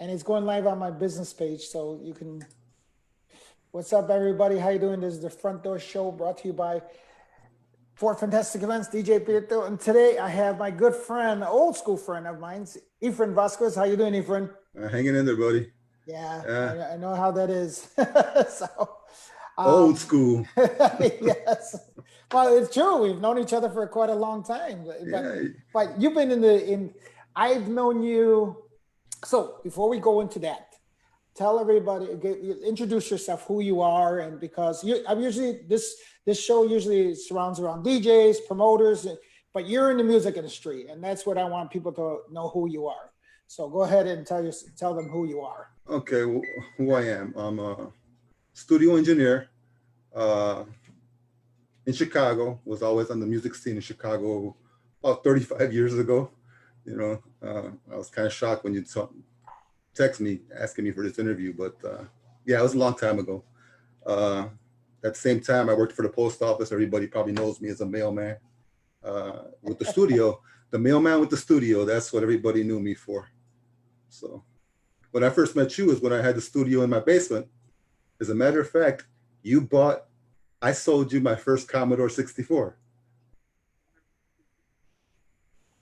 and it's going live on my business page, so you can. What's up, everybody? How you doing? This is the Front Door Show, brought to you by Fort Fantastic Events, DJ Pietro. And today I have my good friend, old school friend of mine, Efrain Vasquez. How you doing, Efrain? Hanging in there, buddy. Yeah, Yeah, I know how that is. So, old um, school. yes. Well, it's true. We've known each other for quite a long time, Yeah, but you've been in the in. I've known you. So before we go into that, tell everybody, introduce yourself, who you are, and because I'm usually this show usually surrounds around DJs, promoters, but you're in the music industry, and that's what I want people to know who you are. So go ahead and tell them who you are. okay, who I am. I'm a studio engineer uh, in Chicago. Was always on the music scene in Chicago about 35 years ago. I was kind of shocked when you text me asking me for this interview, but yeah, it was a long time ago. Uh, at the same time, I worked for the post office. Everybody probably knows me as a mailman with the studio. The mailman with the studio, that's what everybody knew me for. So when I first met you is when I had the studio in my basement. As a matter of fact, I sold you my first Commodore 64.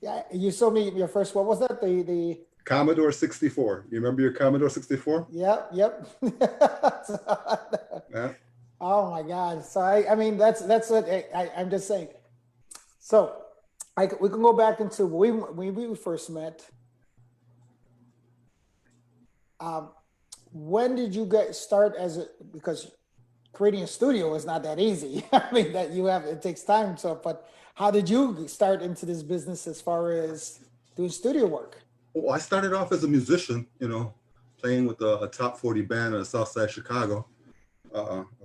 Yeah, you sold me your first. What was that? The Commodore 64. You remember your Commodore 64? yep. Yeah. Oh my God! So I mean, that's what I'm just saying. So we can go back into when we first met. Um, when did you get start as a, because creating a studio is not that easy. I mean that you have, it takes time. So, but how did you start into this business as far as doing studio work? Well, I started off as a musician, playing with a top 40 band in the South Side Chicago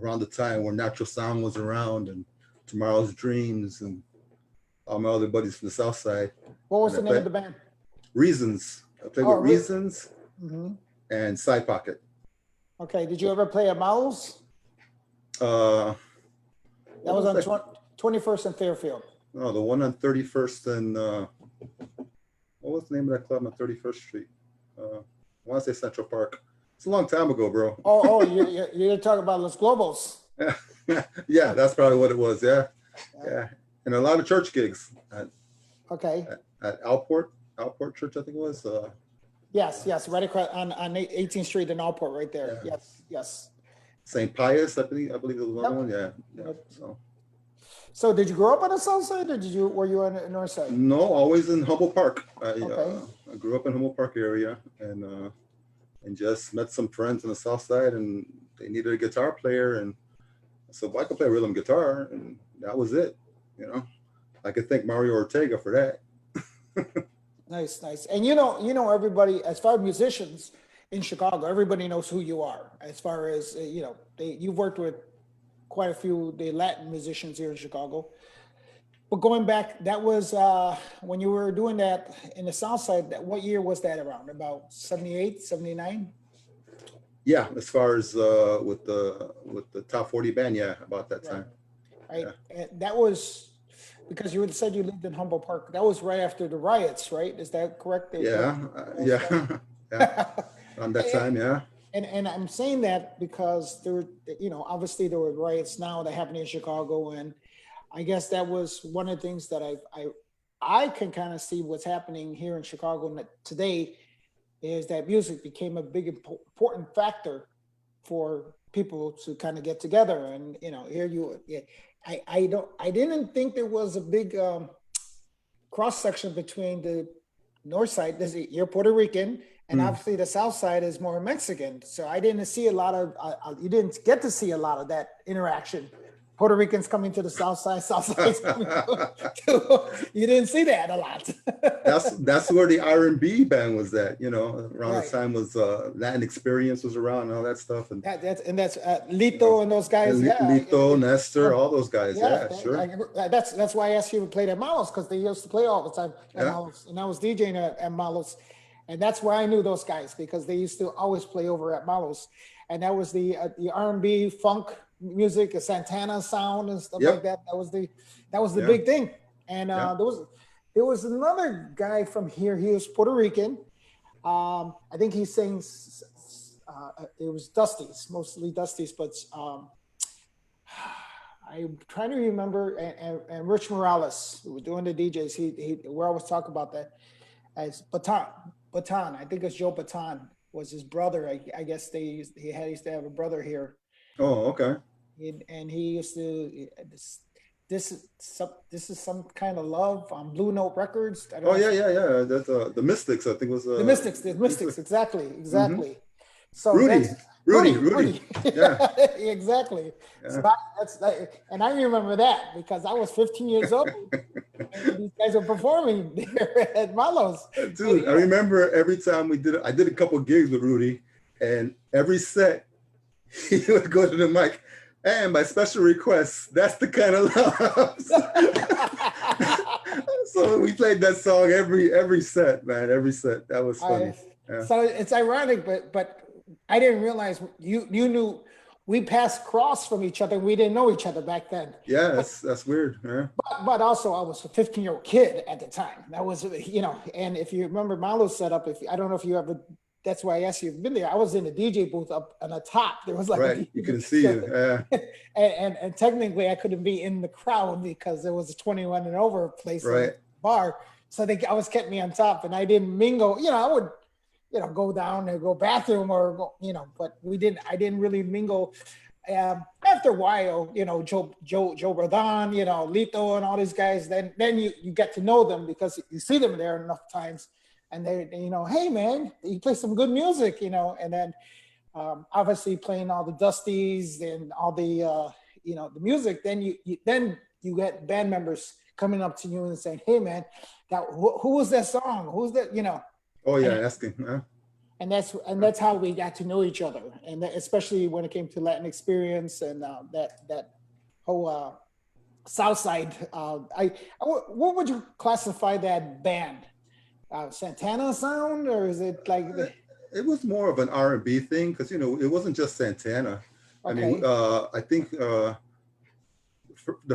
around the time where Natural Sound was around and Tomorrow's Dreams and all my other buddies from the South Side. What was And I the name of played the band? Reasons. I played Oh, with Reasons mm-hmm. and Side Pocket. Okay. Did you ever play at Mouse? Uh, That what was was on that? 21st and Fairfield. Oh, the one on 31st and what was the name of that club on 31st Street? I want to say Central Park. It's a long time ago, bro. You're talking about Los Globos. Yeah, that's probably what it was. Yeah, yeah, and a lot of church gigs Okay. at Outport Church, I think it was. Yes, right across on 18th Street in Allport, right there. Yeah, Yes. St. Pius, I believe there was another one. Yep. Yeah, yeah. Yep. So So, did you grow up on the south side, or were you on the north side? no, always in Humboldt Park. Okay. I grew up in Humboldt Park area and just met some friends on the south side, and they needed a guitar player, and I said, well, I could play rhythm guitar, and that was it. You know, I could thank Mario Ortega for that. Nice. And everybody, as far as musicians in Chicago, everybody knows who you are. As far as you've worked with quite a few the Latin musicians here in Chicago. But going back, that was when you were doing that in the South Side. What year was that around? About 78, 79? Yeah, as far as with the top 40 band, yeah, about that Right. time. Right. Yeah, And that was because you had said you lived in Humboldt Park. That was right after the riots, right? Is that correct? yeah, yeah, yeah. Around that And, time, yeah. and I'm saying that because there were, obviously there were riots now that happened in Chicago, and I guess that was one of the things that I can kind of see what's happening here in Chicago today is that music became a big important factor for people to kind of get together. And here you, yeah, I didn't think there was a big cross section between the north side. You're Puerto Rican, and Mm. obviously the south side is more Mexican. So I didn't see a lot of you didn't get to see a lot of that interaction. Puerto Ricans coming to the south side's coming you didn't see that a lot. That's where the R&B band was at. Around the Right. time was Latin Experience was around and all that stuff, and That's you know, Lito and those guys. Yeah, Lito, Nestor, all those guys. yeah. Yeah, sure. That's why I asked you to play at Malos because they used to play all the time at Yeah, Malos, and I was DJing at Malos, and that's where I knew those guys because they used to always play over at Malos, and that was the R&B funk music, a Santana sound and stuff like yep, that. That was the yeah, big thing, and yeah. there was another guy from here. He was Puerto Rican. I think he sings. It was Dusty's, mostly Dusty's, but I'm trying to remember. And Rich Morales, who was doing the DJs, we always talk about that as Baton. I think it's Joe Baton was his brother. I guess he used to have a brother here, Oh, okay. and he used to this is some kind of love on Blue Note Records. I don't Oh, know if yeah, yeah, yeah. That's the Mystics, I think was the Mystics, exactly, hmm exactly. So Rudy, that's Rudy. Rudy, Yeah, exactly. So yeah. that's and I remember that because I was 15 years old and these guys were performing there at Malo's. And, Dude, I remember every time I did a couple gigs with Rudy, and every set he would go to the mic, and by special request, that's the kind of love. So we played that song every set, man, every set. That was I, funny. Yeah. so it's ironic, but I didn't realize you knew we passed cross from each other. We didn't know each other back then. Yeah, that's weird. Yeah. But also I was a 15-year-old kid at the time. That was, and if you remember Malo's setup, I don't know if you ever, that's why I asked you if you've been there. I was in the DJ booth up on the top. There was like a Right. You DJ couldn't see you. Yeah. and technically I couldn't be in the crowd because there was a 21 and over place in Right. the bar. So they always kept me on top and I didn't mingle. I would, go down and go bathroom or go, but I didn't really mingle. After a while, Joe Rodon, Lito and all these guys, then you get to know them because you see them there enough times and they hey man, you play some good music, and then obviously playing all the Dusties and all the the music, then you get band members coming up to you and saying, hey man, who was that song? Who's that? Oh yeah, And, asking. Yeah. that's how we got to know each other, and especially when it came to Latin experience and that whole South Side. What would you classify that band? Santana sound, or is it like It was more of an R&B thing because it wasn't just Santana. I mean, okay? I think the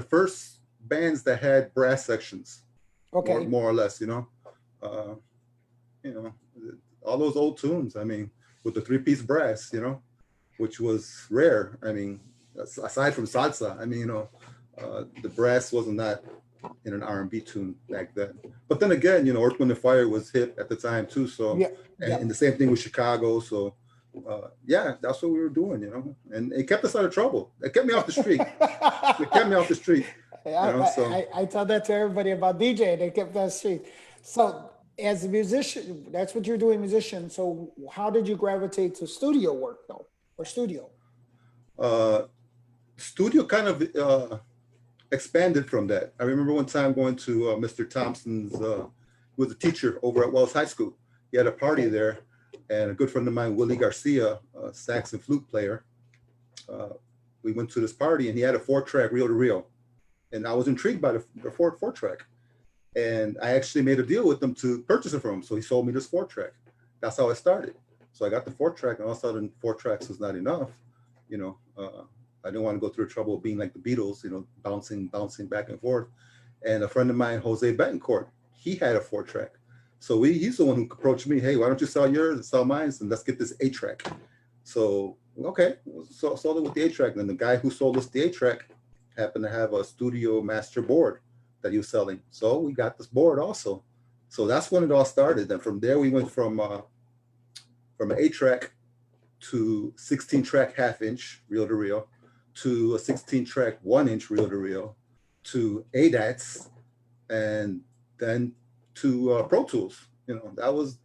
first bands that had brass sections, Okay. more or less, uh, you know, all those old tunes. I mean, with the three-piece brass, which was rare. I mean, aside from salsa, I mean, the brass wasn't that in an R&B tune back then. But then again, Earth, Wind, and Fire was hit at the time too. So, Yeah. and the same thing with Chicago. So, yeah, that's what we were doing, and it kept us out of trouble. It kept me off the street. It kept me off the street. So I tell that to everybody about DJ. They kept that straight. So as a musician, that's what you're doing, musician. So how did you gravitate to studio work though, or studio? uh, studio kind of expanded from that. I remember one time going to Mr. Thompson's, who was a teacher over at Wells High School. He had a party there, and a good friend of mine, Willie Garcia, a sax and flute player, we went to this party, and he had a 4-track reel-to-reel. And I was intrigued by the four-track. And I actually made a deal with him to purchase it from him. So he sold me this 4-track. That's how I started. So I got the 4-track, and all of a sudden 4 tracks was not enough. I didn't want to go through the trouble of being like the Beatles, bouncing back and forth. And a friend of mine, Jose Betancourt, he had a 4-track. So he's the one who approached me, hey, why don't you sell yours and sell mine, and let's get this 8-track. So, okay, so sold it with the 8-track. And then the guy who sold us the 8-track happened to have a studio master board that he was selling. So we got this board also. So that's when it all started. Then from there, we went from an 8-track to 16-track half-inch reel-to-reel, to a 16-track 1-inch reel-to-reel, to ADATs, and then to Pro Tools. That was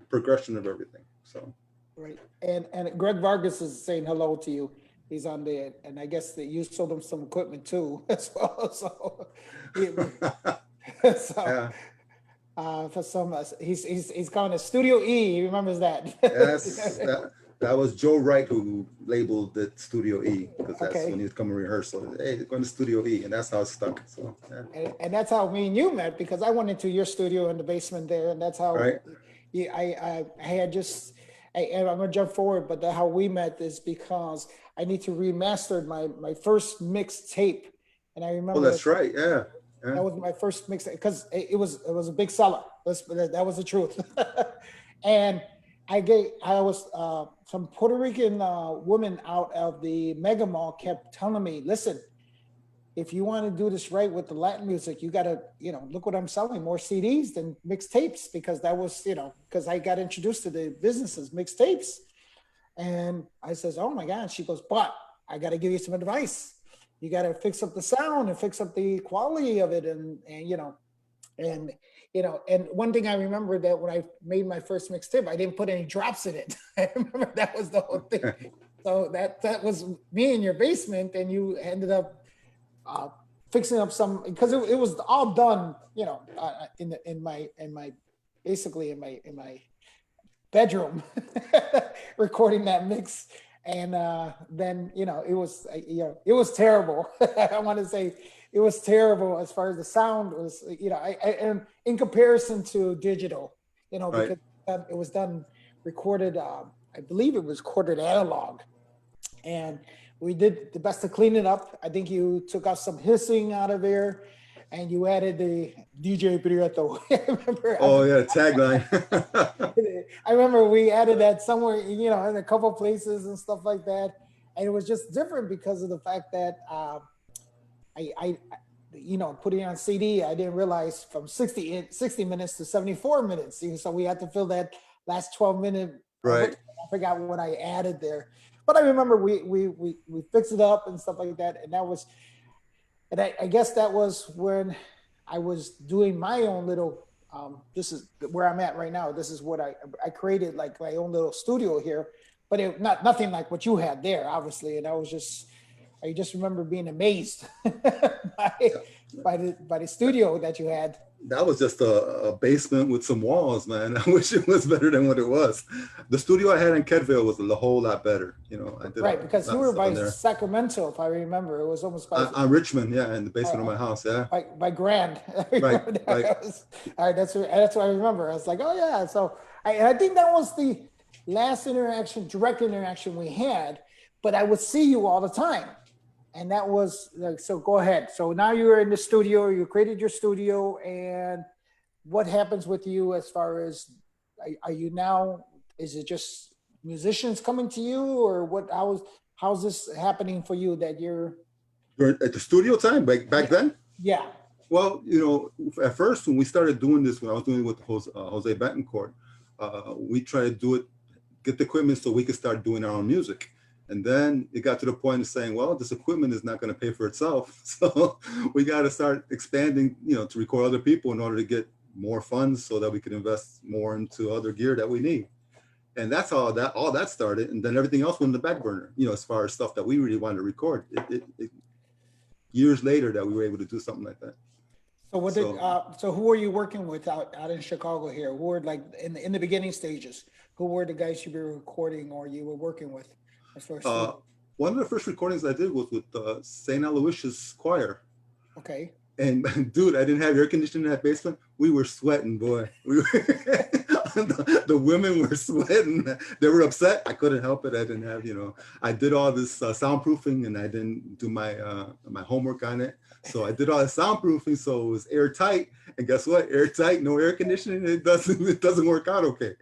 progression of everything. So Right. And Greg Vargas is saying hello to you. He's on there, and I guess that you sold him some equipment too as well. So, so yeah, for some, he's calling it Studio E. He remembers that. yes, that was Joe Wright who labeled it Studio E, because that's Okay. when he was coming to rehearsal. Hey, going to Studio E, and that's how it stuck. So yeah. And that's how me and you met, because I went into your studio in the basement there, and that's how Right. I had just. And I'm gonna jump forward, but how we met is because I need to remaster my first mixed tape, and I remember. Oh, that's right. Yeah. That was my first mix because it was a big seller. That was the truth. And I was some Puerto Rican woman out of the mega mall kept telling me, listen, if you want to do this right with the Latin music, you got to, look what I'm selling, more CDs than mixtapes, because that was, because I got introduced to the businesses, mixtapes. And I says, oh my God. She goes, but I got to give you some advice. You got to fix up the sound and fix up the quality of it. And and one thing I remember, that when I made my first mixtape, I didn't put any drops in it. I remember that was the whole thing. So that was me in your basement, and you ended up uh, fixing up some, because it was all done, in my basically in my bedroom, recording that mix. And then it was terrible. I want to say it was terrible as far as the sound was. And in comparison to digital, Right. because it was done recorded. I believe it was recorded analog, and we did the best to clean it up. I think you took out some hissing out of there, and you added the DJ Prieto. I remember. Oh yeah, tagline. I remember we added that somewhere, in a couple places and stuff like that, and it was just different because of the fact that I putting on CD, I didn't realize from 60 minutes to 74 minutes. So we had to fill that last 12-minute. Right. I forgot what I added there, but I remember we fixed it up and stuff like that, and that was, and I guess that was when I was doing my own little. This is where I'm at right now. This is what I created, like my own little studio here, but nothing like what you had there, obviously. And I just remember being amazed by the studio that you had. That was just a basement with some walls, man. I wish it was better than what it was. The studio I had in Kedville was a whole lot better. I did Right, because you were by there. Sacramento, if I remember. It was almost by On Richmond, yeah, in the basement of my house, yeah. by Grand. Right, right. All right, that's what I remember. I was like, oh yeah. So I think that was the last direct interaction we had. But I would see you all the time, and that was like, so. Go ahead. So now you're in the studio. You created your studio, and what happens with you as far as are you now? Is it just musicians coming to you, or what? How's this happening for you that you're At the studio time back then? Yeah. Well, at first when we started doing this, when I was doing it with Jose Betancourt, we tried to do it, get the equipment so we could start doing our own music. And then it got to the point of saying, well, this equipment is not going to pay for itself. So we got to start expanding, to record other people in order to get more funds so that we could invest more into other gear that we need. And that's how all that started. And then everything else went in the back burner, as far as stuff that we really wanted to record. Years later that we were able to do something like that. So who were you working with out in Chicago here? Who were, like, in the beginning stages? Who were the guys you were recording or you were working with? As far as one of the first recordings I did was with St. Aloysius Choir. Okay. And dude, I didn't have air conditioning in that basement. We were sweating, boy. The women were sweating. They were upset. I couldn't help it. I didn't have, I did all this soundproofing, and I didn't do my my homework on it. So I did all the soundproofing, so it was airtight. And guess what? Airtight, no air conditioning. It doesn't work out okay.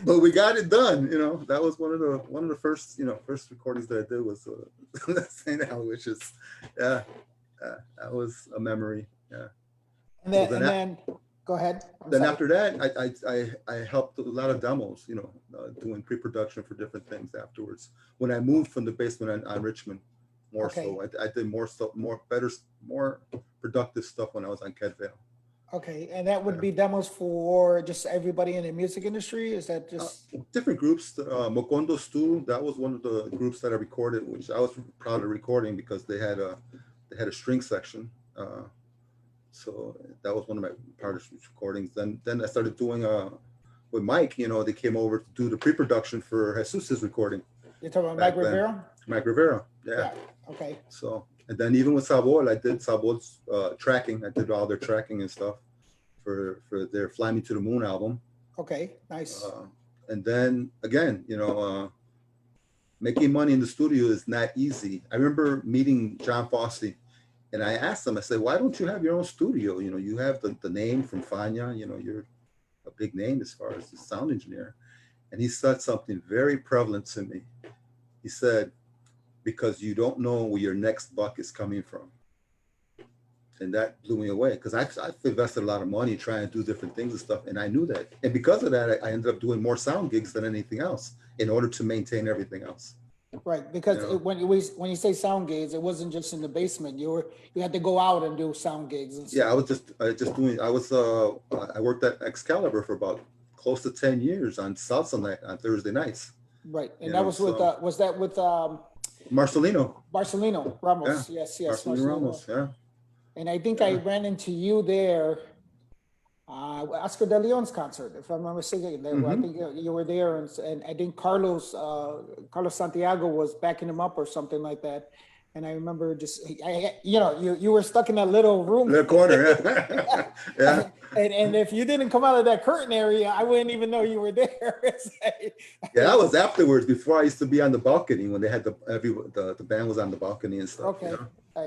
But we got it done. That was one of the first first recordings that I did was St. Aloysius. Yeah. That was a memory. Yeah. And then go ahead. Then after that, I helped a lot of demos, doing pre-production for different things afterwards. When I moved from the basement on Richmond, so I did more stuff, more productive stuff when I was on Kedvale. Okay, and that would be demos for just everybody in the music industry? Is that just different groups? Mokondo Stu, that was one of the groups that I recorded, which I was proud of recording because they had a string section. So that was one of my proudest recordings. Then I started doing with Mike. They came over to do the pre-production for Jesus's recording. You're talking about Mike Rivera? Mike Rivera, yeah. Okay. So, and then even with Sabol, I did Sabol's tracking. I did all their tracking and stuff for their Fly Me to the Moon album. Okay, nice. And then again, making money in the studio is not easy. I remember meeting John Fossey, and I asked him, I said, why don't you have your own studio? You have the name from Fania, you're a big name as far as the sound engineer. And he said something very prevalent to me. He said, because you don't know where your next buck is coming from. And that blew me away because I've invested a lot of money trying to do different things and stuff. And I knew that. And because of that, I ended up doing more sound gigs than anything else in order to maintain everything else. Right, because You know? when you say sound gigs, it wasn't just in the basement. You had to go out and do sound gigs and Yeah, stuff. I was just doing. I worked at Excalibur for about close to 10 years on salsa night on Thursday nights. Right, and You that know, was with so was that with Marcelino, Barcelino yeah, Ramos? Yes, Marcelino Marcelino. Ramos, yeah, And I think I yeah. ran into you there, Oscar de Leon's concert, if I'm not mistaken. I Hmm. think you were there, and I think Carlos Santiago was backing him up or something like that. And I remember just, you were stuck in that little room. The corner, yeah, yeah. And if you didn't come out of that curtain area, I wouldn't even know you were there. Yeah, that was afterwards. Before I used to be on the balcony when they had the band was on the balcony and stuff. You Okay. know.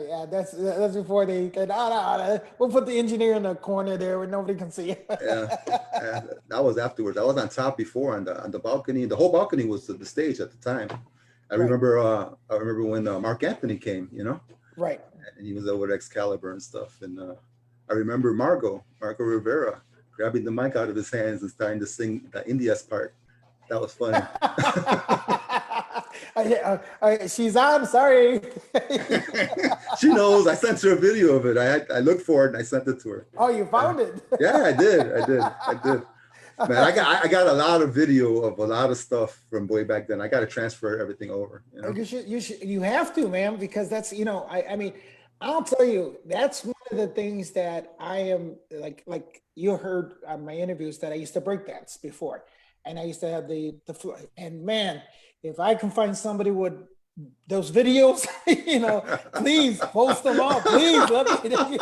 Yeah, that's before they said, we'll put the engineer in the corner there where nobody can see it. Yeah, yeah, that was afterwards. I was on top before on the balcony. The whole balcony was the stage at the time. Right, I remember when Mark Anthony came, you know, right. and he was over at Excalibur and stuff. And I remember Marco Rivera, grabbing the mic out of his hands and starting to sing the India's part. That was funny. She's on. Sorry. She knows. I sent her a video of it. I looked for it and I sent it to her. Oh, you found it. Yeah, I did. Man, I got a lot of video of a lot of stuff from way back then. I got to transfer everything over. You know? You have to, man, because that's, I mean, I'll tell you, that's one of the things that I am like you heard on my interviews that I used to break dance before. And I used to have and man, if I can find somebody with those videos, please post them up, please let me,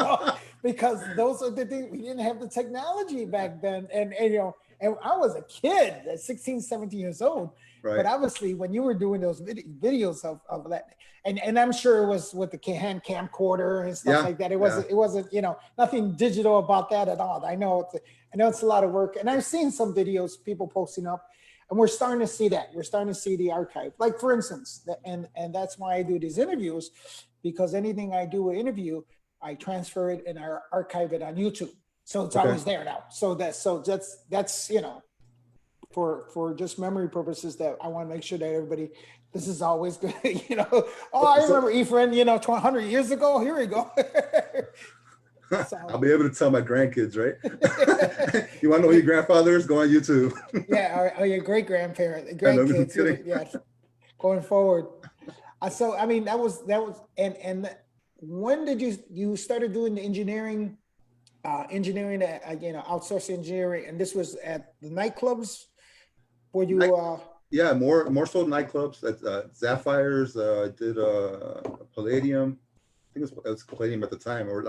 because those are the things, we didn't have the technology back then. And and I was a kid at 16, 17 years old. Right. But obviously when you were doing those videos of that, and I'm sure it was with the hand camcorder and stuff like that. It wasn't, nothing digital about that at all. I know it's a lot of work, and I've seen some videos people posting up, and we're starting to see that. We're starting to see the archive. Like for instance, and that's why I do these interviews, because anything I do an interview, I transfer it and I archive it on YouTube. So it's always there now. So that's for just memory purposes, that I want to make sure that everybody, this is always good, I remember Efrain, 100 years ago, here we go. So, I'll be able to tell my grandkids, right? You want to know who your grandfather is? Go on YouTube. Yeah, or your great-grandparent, grandkids, yeah, going forward. So, I mean, that was, and when did you started doing the engineering, outsourcing engineering, and this was at the nightclubs where you, yeah, more so nightclubs at Sapphires. I did Palladium. I think it was Palladium at the time, or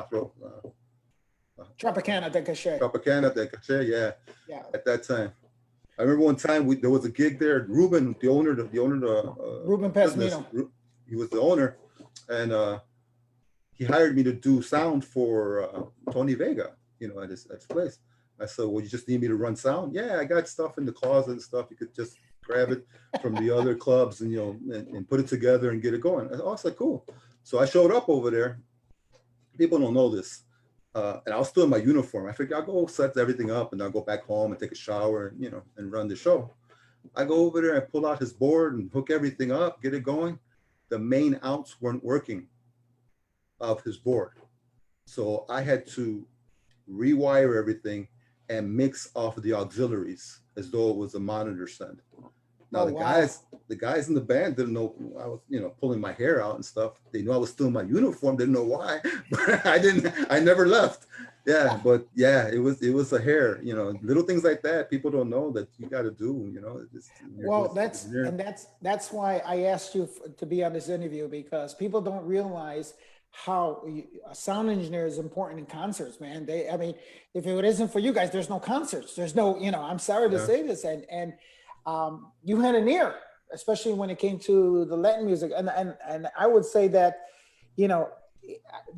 Tropicana de Caché. Tropicana de Caché, yeah. Yeah. At that time, I remember one time there was a gig there. Ruben, the owner, Ruben Pasmino. He was the owner, and he hired me to do sound for Tony Vega, at his place. I said, well, you just need me to run sound? Yeah, I got stuff in the closet and stuff. You could just grab it from the other clubs and, and put it together and get it going. I was like, cool. So I showed up over there. People don't know this. And I was still in my uniform. I figured I'll go set everything up and I'll go back home and take a shower and, and run the show. I go over there and pull out his board and hook everything up, get it going. The main outs weren't working of his board. So I had to rewire everything and mix off of the auxiliaries as though it was a monitor send. Now the guys in the band didn't know I was, pulling my hair out and stuff. They knew I was still in my uniform, didn't know why, but I never left. Yeah, but yeah, it was a hair, little things like that. People don't know that you got to do, that's why I asked you to be on this interview, because people don't realize how a sound engineer is important in concerts, man. If it isn't for you guys, there's no concerts. There's no, I'm sorry to say this, and you had an ear, especially when it came to the Latin music. And I would say that,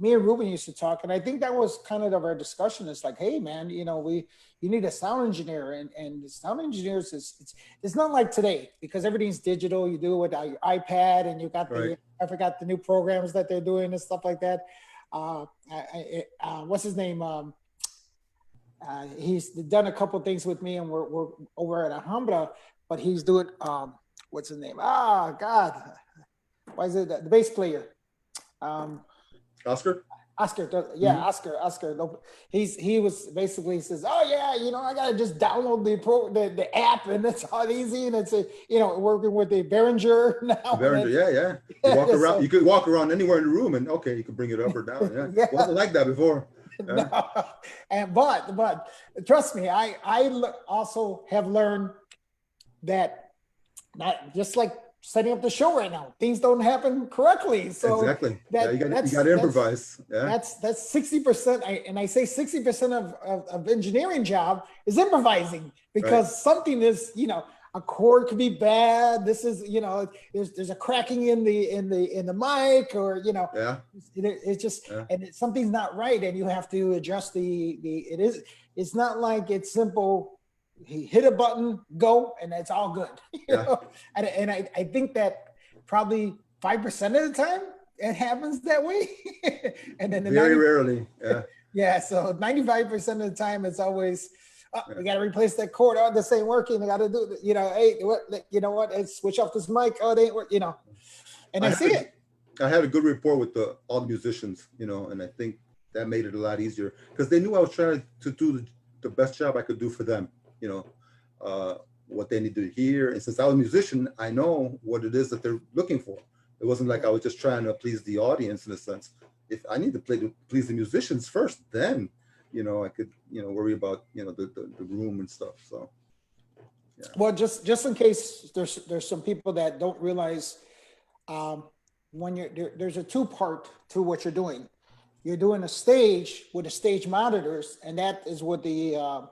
me and Ruben used to talk, and I think that was kind of our discussion. It's like, hey man, you know, you need a sound engineer, and the sound engineers it's not like today because everything's digital. You do it with your iPad, and you got Right. I forgot the new programs that they're doing and stuff like that. What's his name? He's done a couple things with me, and we're over at Alhambra, but he's doing what's his name? God, why is it the bass player? Oscar? Oscar, yeah, Oscar. He was basically says, oh yeah, you know, I gotta just download the app, and it's all easy, and it's you know, working with the Behringer now. Behringer, yeah. You walk around, you could walk around anywhere in the room, and okay, you can bring it up or down. Yeah, yeah. Wasn't like that before. Yeah. No. And but trust me, I also have learned that not just like setting up the show right now, things don't happen correctly. So exactly. You got to improvise. That's 60%. And I say 60% of engineering job is improvising because something is, you know, a chord could be bad. This is, you know, there's a cracking in the mic, or, you know, it's just, and something's not right, and you have to adjust it's not like it's simple. He hit a button, go, and it's all good. You know? And I think that probably 5% of the time it happens that way. And then very rarely. Yeah. So 95% of the time it's always, we got to replace that cord. Oh, this ain't working. I got to do, you know, hey, you know what? Let's switch off this mic. Oh, it ain't work, you know. And I see it. I had a good rapport with all the musicians, you know, and I think that made it a lot easier because they knew I was trying to do the best job I could do for them. You know, what they need to hear. And since I was a musician, I know what it is that they're looking for. It wasn't like I was just trying to please the audience in a sense. If I need to please the musicians first, then, you know, I could, you know, worry about, you know, the room and stuff. So, yeah. Well, just in case there's some people that don't realize when there's a two-part to what you're doing. You're doing a stage with the stage monitors, and that is what the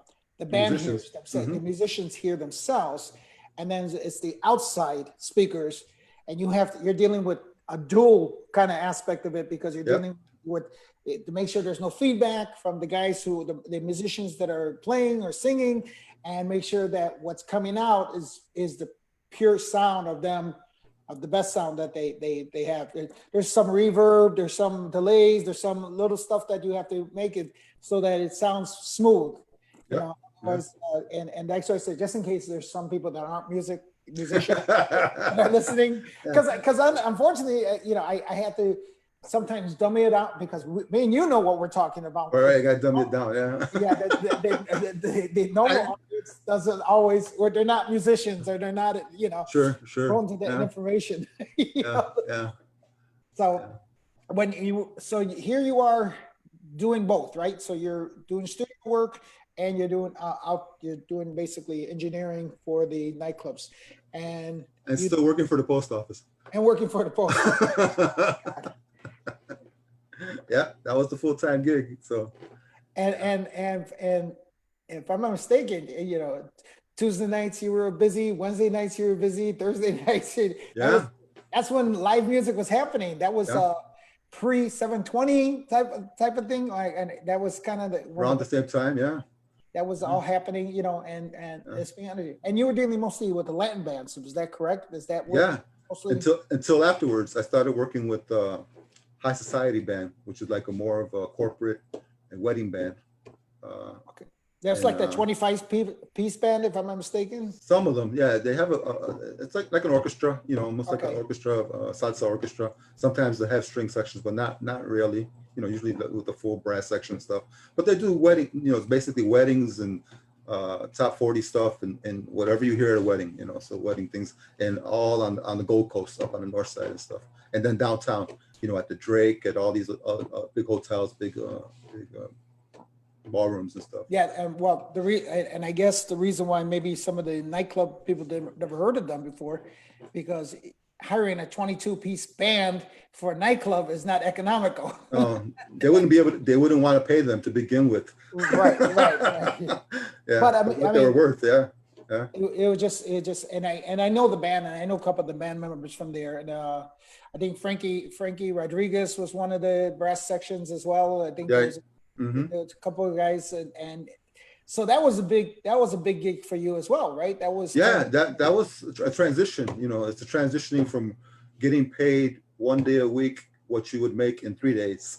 band hears themselves, the musicians hear themselves, and then it's the outside speakers, and you're dealing with a dual kind of aspect of it because you're dealing with to make sure there's no feedback from the guys the musicians that are playing or singing, and make sure that what's coming out is the pure sound of them, of the best sound that they have. There's some reverb, there's some delays, there's some little stuff that you have to make it so that it sounds smooth. You know, and that's why I say, just in case there's some people that aren't musicians that are listening, because unfortunately, you know, I have to sometimes dummy it out because me and you know what we're talking about. All right, I got to dummy it down. The normal audience doesn't always, or they're not musicians, or they're not, you know, sure prone to that information. So here you are doing both, right? So you're doing studio work, and you're doing basically engineering for the nightclubs, and still working for the post office. And working for the post office. Yeah, that was the full-time gig. So, and if I'm not mistaken, you know, Tuesday nights you were busy, Wednesday nights you were busy, Thursday nights. That's when live music was happening. That was pre 720 type of thing, like, and that was kind of around the same time. That was all happening, you know, and it's being under. And you were dealing mostly with the Latin bands. Is that correct? Is that mostly? Until afterwards, I started working with High Society Band, which is like a more of a corporate and wedding band. Okay. That's like the 25-piece band, if I'm not mistaken. Some of them, yeah, they have it's like an orchestra, you know, almost like an orchestra, salsa orchestra. Sometimes they have string sections, but not really. You know, usually with the full brass section stuff. But they do wedding, you know, it's basically weddings and top 40 stuff and whatever you hear at a wedding, you know, so wedding things, and all on the Gold Coast, up on the north side and stuff. And then downtown, you know, at the Drake, at all these big hotels, big ballrooms and stuff. Yeah, and well, and I guess the reason why maybe some of the nightclub people never heard of them before, because hiring a 22-piece band for a nightclub is not economical. They wouldn't want to pay them to begin with. Right. Yeah, But what they were worth, Yeah. it just, and I know the band, and I know a couple of the band members from there, and I think Frankie Rodriguez was one of the brass sections as well. I think Yeah. Hmm. there was a couple of guys, and so that was a big gig for you as well, right? That was kind Yeah, of that was a transition. You know, it's a transitioning from getting paid 1 day a week what you would make in 3 days,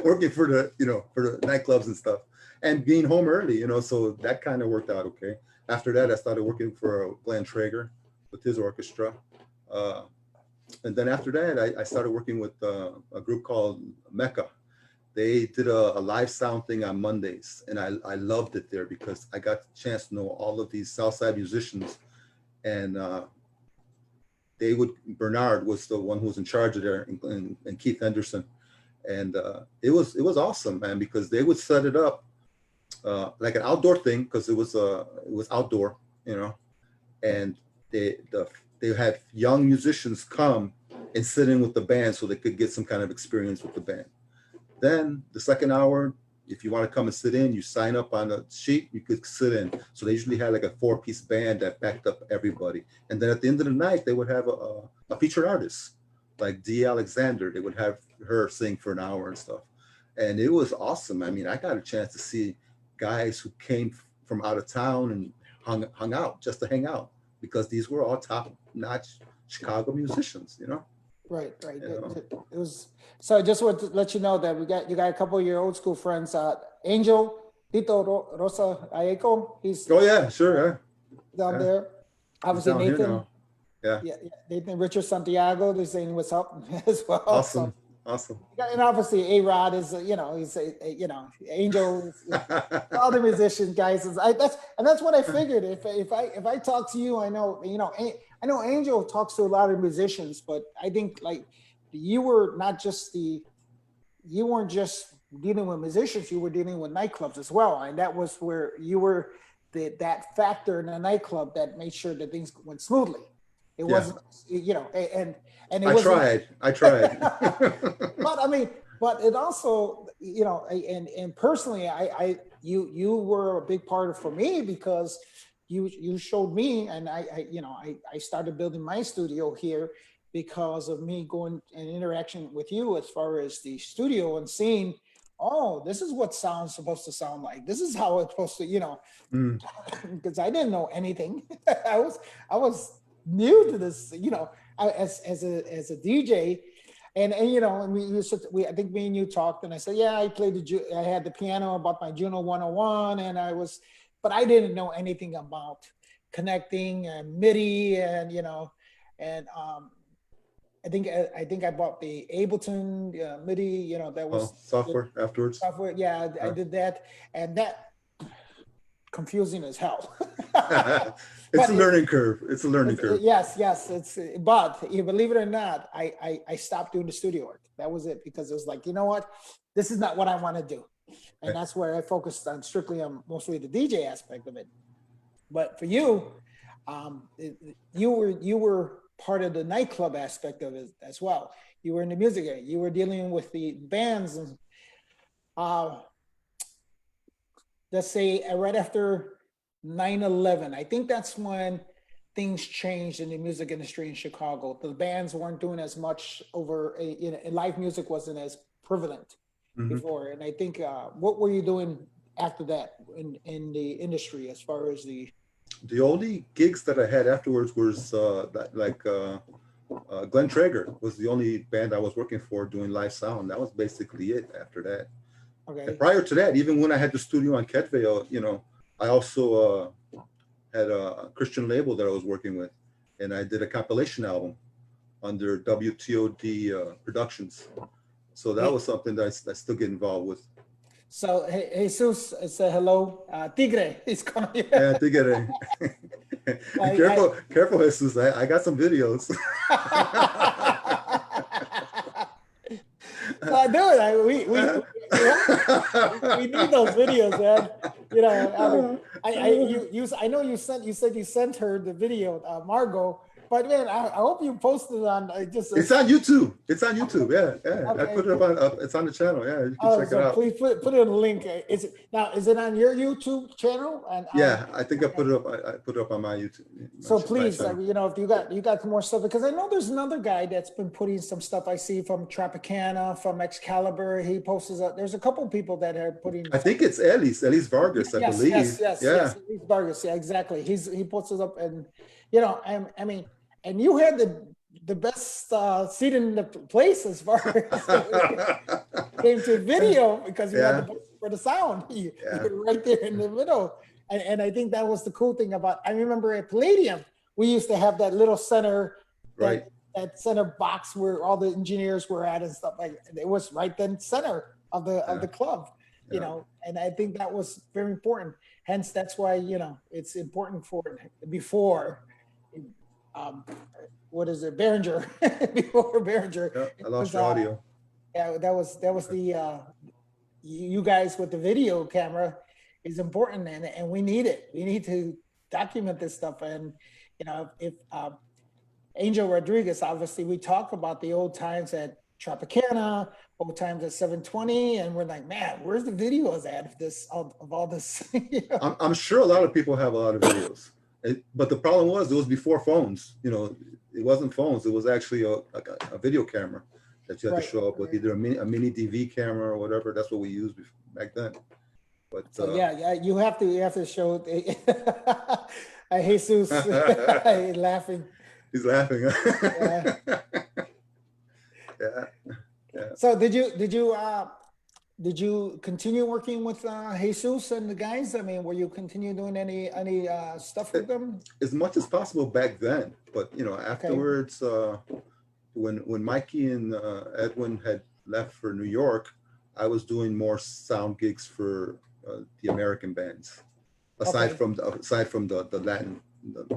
working for the for the nightclubs and stuff, and being home early. You know, so that kind of worked out okay. After that, I started working for Glenn Traeger with his orchestra, uh, and then after that, I started working with a group called Mecca. They did a live sound thing on Mondays, and I loved it there because I got the chance to know all of these Southside musicians, and Bernard was the one who was in charge of there, and Keith Henderson, and it was awesome, man, because they would set it up like an outdoor thing because it was outdoor, you know, and they had young musicians come and sit in with the band so they could get some kind of experience with the band. Then the second hour, if you want to come and sit in, you sign up on a sheet, you could sit in. So they usually had like a 4-piece band that backed up everybody. And then at the end of the night, they would have a featured artist like Dee Alexander. They would have her sing for an hour and stuff. And it was awesome. I mean, I got a chance to see guys who came from out of town and hung out just to hang out because these were all top-notch Chicago musicians, you know? right, right. You know? It was, so I just want to let you know that you got a couple of your old school friends, Angel Rosa Aeco. He's Oh yeah, sure, down yeah. there. He's Obviously down here Nathan, now. Yeah. yeah, Nathan Richard Santiago. They're saying what's up as well. So, Awesome. Awesome. and obviously A Rod is, he's Angel. All the musician guys. That's what I figured. If I talk to you, I know I know Angel talks to a lot of musicians, but I think like you weren't just dealing with musicians, you were dealing with nightclubs as well, and that was where you were that factor in the nightclub that made sure that things went smoothly. It wasn't, and it I wasn't. tried. But I mean, but it also, and personally, you were a big part of for me because you showed me, and I started building my studio here because of me going and interaction with you as far as the studio and seeing, oh, this is what sound's supposed to sound like. This is how it's supposed to, Mm. because I didn't know anything. I was new to this, as a DJ. And I think me and you talked, and I said, yeah, I had the piano about my Juno 101, but I didn't know anything about connecting and MIDI, and I think I bought the Ableton MIDI, that was Software afterwards. software. Yeah, I did that, and that confusing as hell. It's a learning curve. It's a learning curve. Yes, but you believe it or not, I stopped doing the studio work. That was it, because it was like, you know what, this is not what I want to do, and that's where I focused on strictly on mostly the DJ aspect of it. But for you, you were part of the nightclub aspect of it as well. You were in the music area. You were dealing with the bands, and let's say right after 9/11, I think that's when things changed in the music industry in Chicago. The bands weren't doing as much live music wasn't as prevalent before. And I think, what were you doing after that in the industry as far as the only gigs that I had afterwards was Glenn Traeger was the only band I was working for doing live sound. That was basically it after that. Okay. And prior to that, even when I had the studio on Ketvale, I also had a Christian label that I was working with, and I did a compilation album under WTOD Productions. So that was something that I still get involved with. So Jesus said hello. Tigre is coming. Yeah, Tigre. Careful, Jesus. I got some videos. We need those videos, man. I know you said you sent her the video, Margot, But man, I hope you posted on just It's on YouTube. It's on YouTube. Yeah. I okay. put it up on. It's on the channel. Yeah, you can check it So out. please put in a link. Is it now? Is it on your YouTube channel? And Yeah, I think I okay. put it up. I put it up on my YouTube, So my please, channel. you know, if you got some more stuff, because I know there's another guy that's been putting some stuff I see from Tropicana, from Excalibur. He posts up. There's a couple people that are putting. I think it's Ellis Vargas, I believe. Yes. Yeah. He's Vargas. Yeah, exactly. He posts it up, and you know, I mean, and you had the best seat in the place as far as came to video because you had Yeah. the for the sound. You Yeah. were right there in the middle. And I think that was the cool thing about, I remember at Palladium, we used to have that little center, Right. that center box where all the engineers were at and stuff like that. It was right then center of the club, you Yeah. know, and I think that was very important. Hence, that's why, you know, it's important for before, um, what is it, Behringer, before Behringer. Yeah. It I lost was, your audio. yeah, that was the you guys with the video camera is important, and we need it. We need to document this stuff. And you know, if Angel Rodriguez, obviously, we talk about the old times at Tropicana, old times at 720, and we're like, man, where's the videos at of this of all this? You know? I'm sure a lot of people have a lot of videos, but the problem was it was before phones. You know, it wasn't phones. It was actually a video camera that you had to Right. show up with, either a mini DV camera or whatever. That's what we used back then. But So yeah, you have to show Jesus laughing. he's laughing. Yeah. Yeah. So did you continue working with Jesus and the guys? I mean, were you continue doing any stuff with them? As much as possible back then, but you know, afterwards, when Mikey and Edwin had left for New York, I was doing more sound gigs for the American bands, aside from the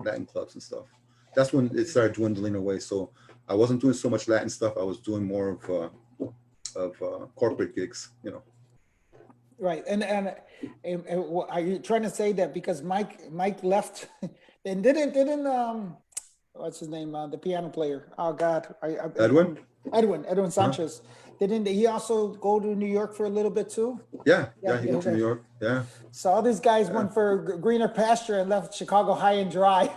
Latin clubs and stuff. That's when it started dwindling away. So I wasn't doing so much Latin stuff. I was doing more of corporate gigs, you know. Right, and are you trying to say that because Mike left and didn't what's his name, the piano player? Oh God, Edwin Sanchez. Didn't he also go to New York for a little bit too? Yeah, he went to New York. Yeah. So all these guys went for greener pasture and left Chicago high and dry.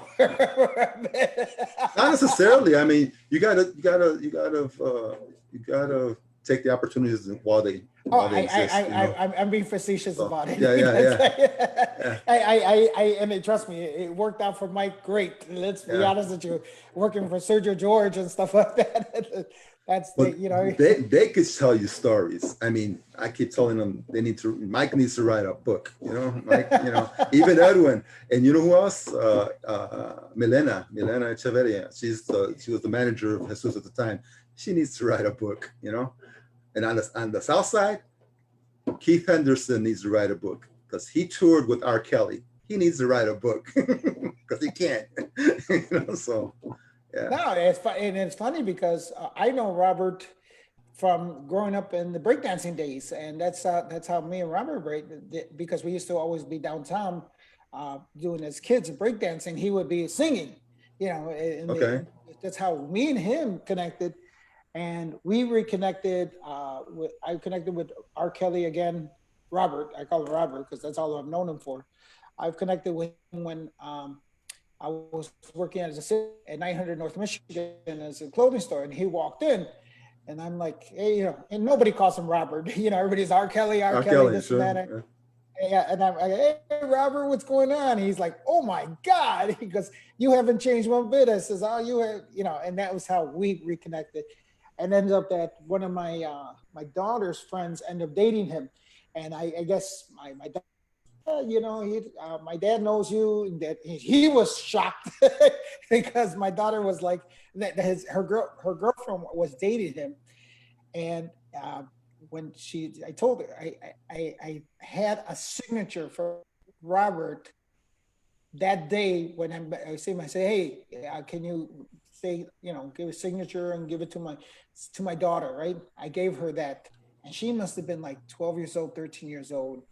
Not necessarily. I mean, you gotta take the opportunities while they exist. I'm being facetious about it. Yeah. And trust me, it worked out for Mike great. Let's be honest with you, working for Sergio George and stuff like that. They could tell you stories. I mean, I keep telling them Mike needs to write a book, you know, Mike, you know, even Edwin, and you know who else? Milena Echeverria. She was the manager of Jesus at the time. She needs to write a book, you know. And on the South Side, Keith Henderson needs to write a book because he toured with R. Kelly. He needs to write a book because he can't, you know. So. Yeah. No, it's funny because I know Robert from growing up in the breakdancing days, and that's how me and Robert because we used to always be downtown doing as kids breakdancing. He would be singing, you know. That's how me and him connected, and we reconnected. I connected with R. Kelly again. Robert, I call him Robert because that's all I've known him for. I've connected with him when. I was working at 900 North Michigan as a clothing store, and he walked in, and I'm like, hey, you know, and nobody calls him Robert, you know, everybody's R. Kelly, this sure. and that. Yeah, and I'm like, hey, Robert, what's going on? He's like, oh my God, he goes, you haven't changed one bit. I says, oh, you have, you know, and that was how we reconnected, and ended up that one of my my daughter's friends ended up dating him, and I guess my you know, my dad knows you. And that he was shocked because my daughter was like that. Her girlfriend was dating him, and when I told her I had a signature for Robert that day when I say, hey, can you say, you know, give a signature and give it to my daughter, right? I gave her that, and she must have been like 12 years old, 13 years old.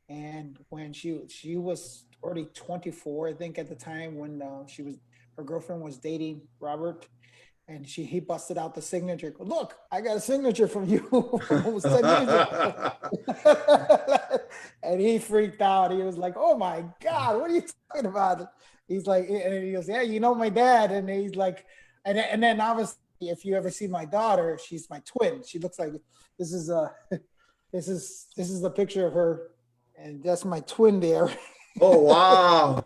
And when she was already 24, I think at the time when she was her girlfriend was dating Robert, and he busted out the signature. Look, I got a signature from you from almost 10 years ago. And he freaked out. He was like, "Oh my God, what are you talking about?" He's like, and he goes, "Yeah, you know my dad." And he's like, and then obviously, if you ever see my daughter, she's my twin. She looks like this is a this is the picture of her, and that's my twin there. Oh, wow.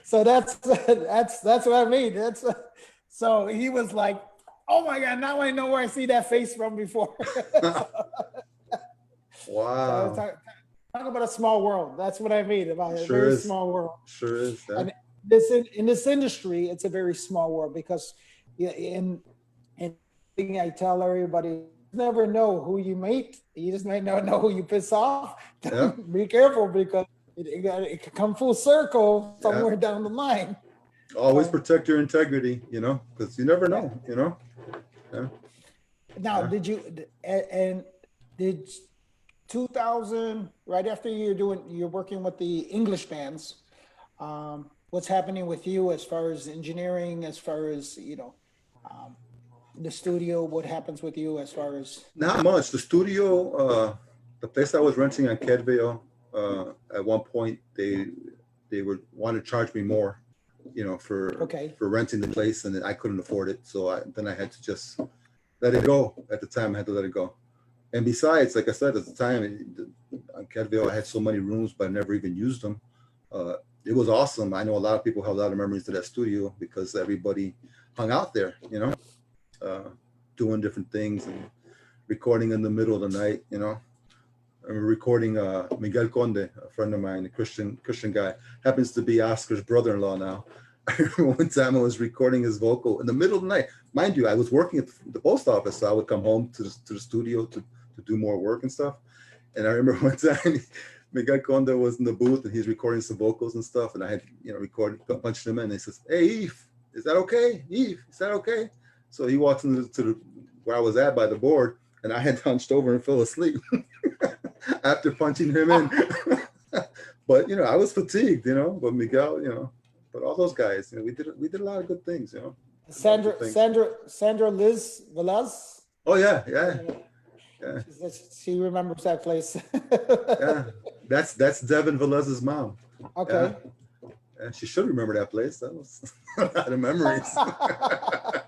So that's what I mean. So he was like, "Oh my God, now I know where I see that face from before." So Wow. talk about a small world. That's what I mean about a Sure very is. small world. Sure is. Yeah. And this in this industry, it's a very small world because in thing I tell everybody, you never know who you meet. You just might not know who you piss off. Yeah. Be careful because it can come full circle Yeah. somewhere down the line. Always So, protect your integrity, because you never know, Yeah. now, Yeah. did 2000, right after you're working with the English bands, what's happening with you as far as engineering, as far as um, the studio? What happens with you as far as Not much. The studio, the place I was renting on Kedvale, at one point they were wanted to charge me more, for okay, renting the place, and I couldn't afford it. So then I had to just let it go. At the time, I had to let it go. And besides, like I said, at the time on Kedvale, I had so many rooms, but I never even used them. Uh, it was awesome. I know a lot of people have a lot of memories to that studio because everybody hung out there, uh, doing different things and recording in the middle of the night, I'm recording Miguel Conde, a friend of mine, a Christian guy, happens to be Oscar's brother-in-law now. I remember one time I was recording his vocal in the middle of the night. Mind you, I was working at the post office, so I would come home to the studio to do more work and stuff. And I remember one time Miguel Conde was in the booth and he's recording some vocals and stuff, and I had recorded, punched him in, and he says, "Hey, Eve, is that okay? Eve, is that okay?" So he walks into where I was at by the board, and I had hunched over and fell asleep after punching him in. But I was fatigued, but Miguel, but all those guys, we did a lot of good things, a lot of good things. Sandra Liz Velaz? Oh yeah, yeah, yeah, She remembers that place. yeah. That's Devin Velez's mom. Okay. Yeah, she should remember that place. That was a lot of memories. I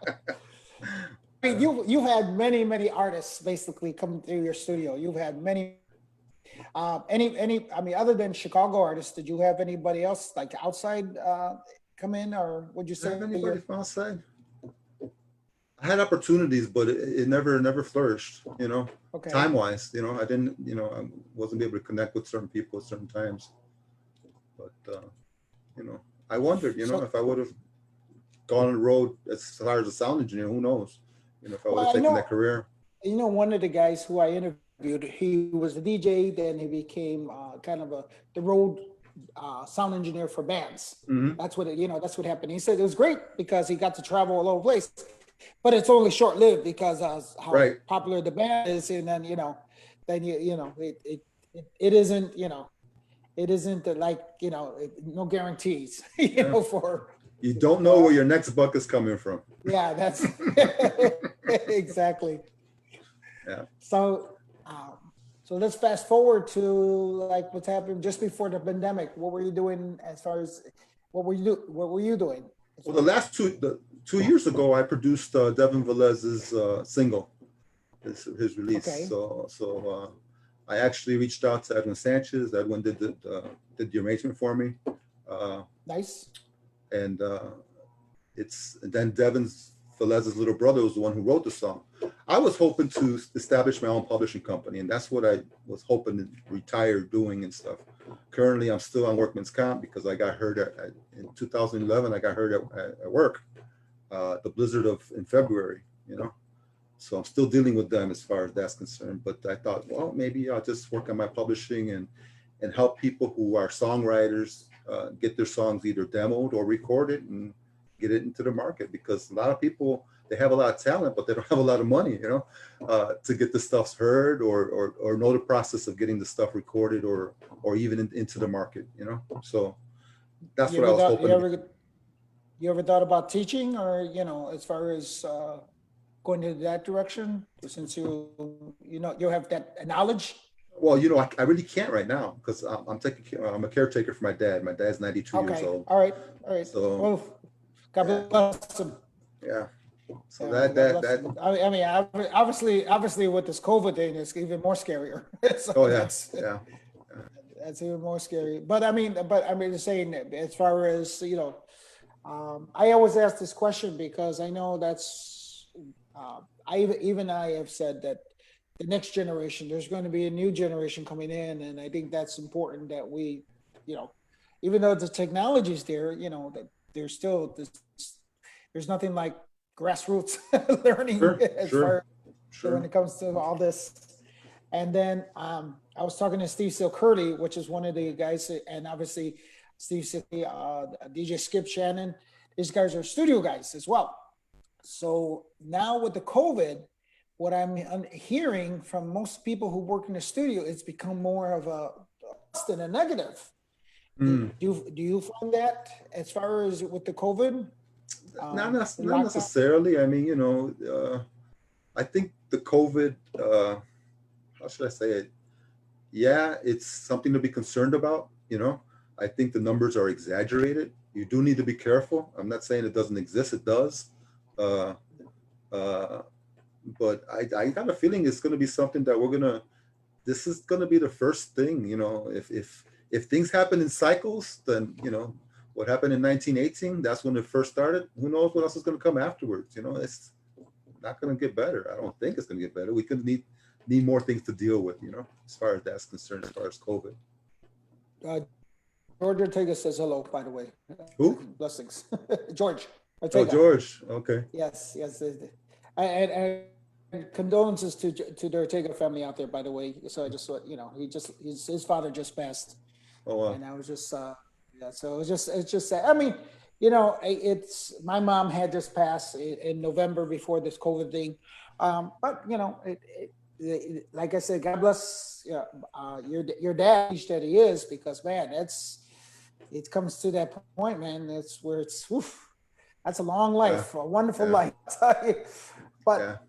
mean, you had many artists basically come through your studio. You've had many. I mean, other than Chicago artists, did you have anybody else like outside come in, or would you say Have anybody from outside? I had opportunities, but it never flourished. Okay. Time wise, I didn't, I wasn't able to connect with certain people at certain times. But I wondered, if I would have gone on the road as far as a sound engineer, who knows? If I would have taken that career. One of the guys who I interviewed, he was a DJ, then he became kind of the road sound engineer for bands. Mm-hmm. That's what happened. He said it was great because he got to travel all over the place, but it's only short lived because of how Right. popular the band is, and then it isn't it isn't like no guarantees for. You don't know where your next buck is coming from. Yeah, that's exactly. Yeah. So let's fast forward to like what's happened just before the pandemic. What were you doing as far as what were you doing? Well, the last 2 years ago, I produced Devin Velez's single, his release. Okay. So I actually reached out to Edwin Sanchez. Edwin did the arrangement for me. Nice. And then Devin Velez's little brother was the one who wrote the song. I was hoping to establish my own publishing company, and that's what I was hoping to retire doing and stuff. Currently, I'm still on workman's comp because I got hurt in 2011. I got hurt at work, the blizzard in February. So I'm still dealing with them as far as that's concerned. But I thought, well, maybe I'll just work on my publishing and help people who are songwriters get their songs either demoed or recorded and get it into the market, because a lot of people, they have a lot of talent, but they don't have a lot of money, to get the stuff heard or know the process of getting the stuff recorded or even into the market, So that's what I was hoping. you ever thought about teaching, or as far as going into that direction, since you have that knowledge? Well, I really can't right now because I'm taking care, I'm a caretaker for my dad. My dad's 92 years Okay, old. all right, all right. So Well, God yeah, bless him. yeah. So Yeah, that God that bless that him. I mean, obviously, with this COVID thing, it's even more scarier. So oh yeah, that's yeah, yeah. that's even more scary. But I mean, just saying that as far as I always ask this question because I know that's even I have said that the next generation, there's going to be a new generation coming in, and I think that's important that we, you know, even though the technology's there, that there's still this, there's nothing like grassroots learning Sure, as sure, far as when sure. it comes to all this. And then I was talking to Steve Silcurley, which is one of the guys, and obviously Steve Silcurley, DJ Skip Shannon. These guys are studio guys as well. So now with the COVID, what I'm hearing from most people who work in the studio, it's become more of a plus than a negative. Do Mm. you find that as far as with the COVID the Not lockdown? necessarily. I mean, I think the COVID. How should I say it? Yeah, it's something to be concerned about. I think the numbers are exaggerated. You do need to be careful. I'm not saying it doesn't exist. It does. Uh, uh, but I got a feeling it's going to be something that this is going to be the first thing, if things happen in cycles, then, what happened in 1918, that's when it first started. Who knows what else is going to come afterwards? It's not going to get better. I don't think it's going to get better. We could need more things to deal with, as far as that's concerned, as far as COVID. Uh, George Ortega says hello, by the way. Who? Blessings. George Oh, Ortega. George. Okay. Yes, yes. And condolences to the Ortega family out there, by the way. So I just thought, his father just passed, Oh, wow. and I was just yeah. So it's just sad. I mean, it's my mom had just passed in November before this COVID thing, but like I said, God bless your dad that he is, because man, it comes to that point, man. That's where it's oof, that's a long Yeah. life, a wonderful Yeah. life. Yeah. But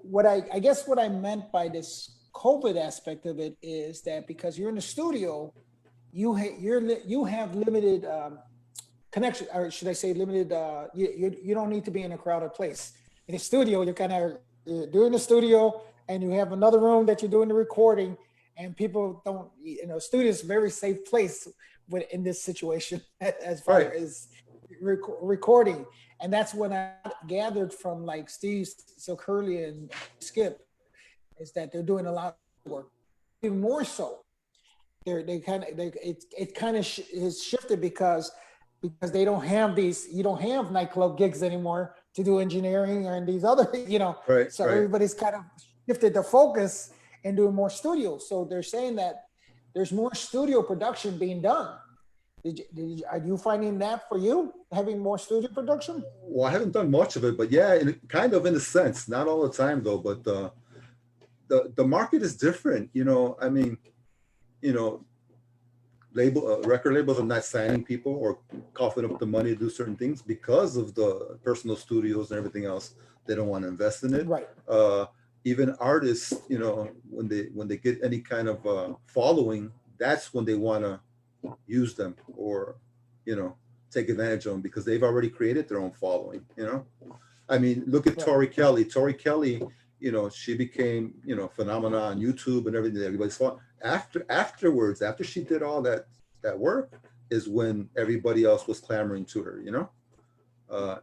what I guess what I meant by this COVID aspect of it is that because you're in the studio, you have limited connection, or should I say limited? You don't need to be in a crowded place. In the studio, you're doing the studio, and you have another room that you're doing the recording, and people don't. Studio is a very safe place in this situation as far Right. as recording, and that's what I gathered from like Steve so Curly and Skip, is that they're doing a lot of work, even more so. It kind of has shifted because they don't have you don't have nightclub gigs anymore to do engineering or these other Right. so Right. everybody's kind of shifted their focus and doing more studio. So they're saying that there's more studio production being done. Are you finding that for you, having more studio production? Well, I haven't done much of it, but yeah, kind of in a sense, not all the time though. But the market is different. I mean, you know, record labels are not signing people or coughing up the money to do certain things because of the personal studios and everything else. They don't want to invest in it. Right. Even artists, when they get any kind of following, that's when they want to use them or take advantage of them because they've already created their own following. I mean, look at Right. Tori Kelly. Tori Kelly, she became, phenomenon on YouTube and everything that everybody saw. Afterwards, after she did all that work, is when everybody else was clamoring to her,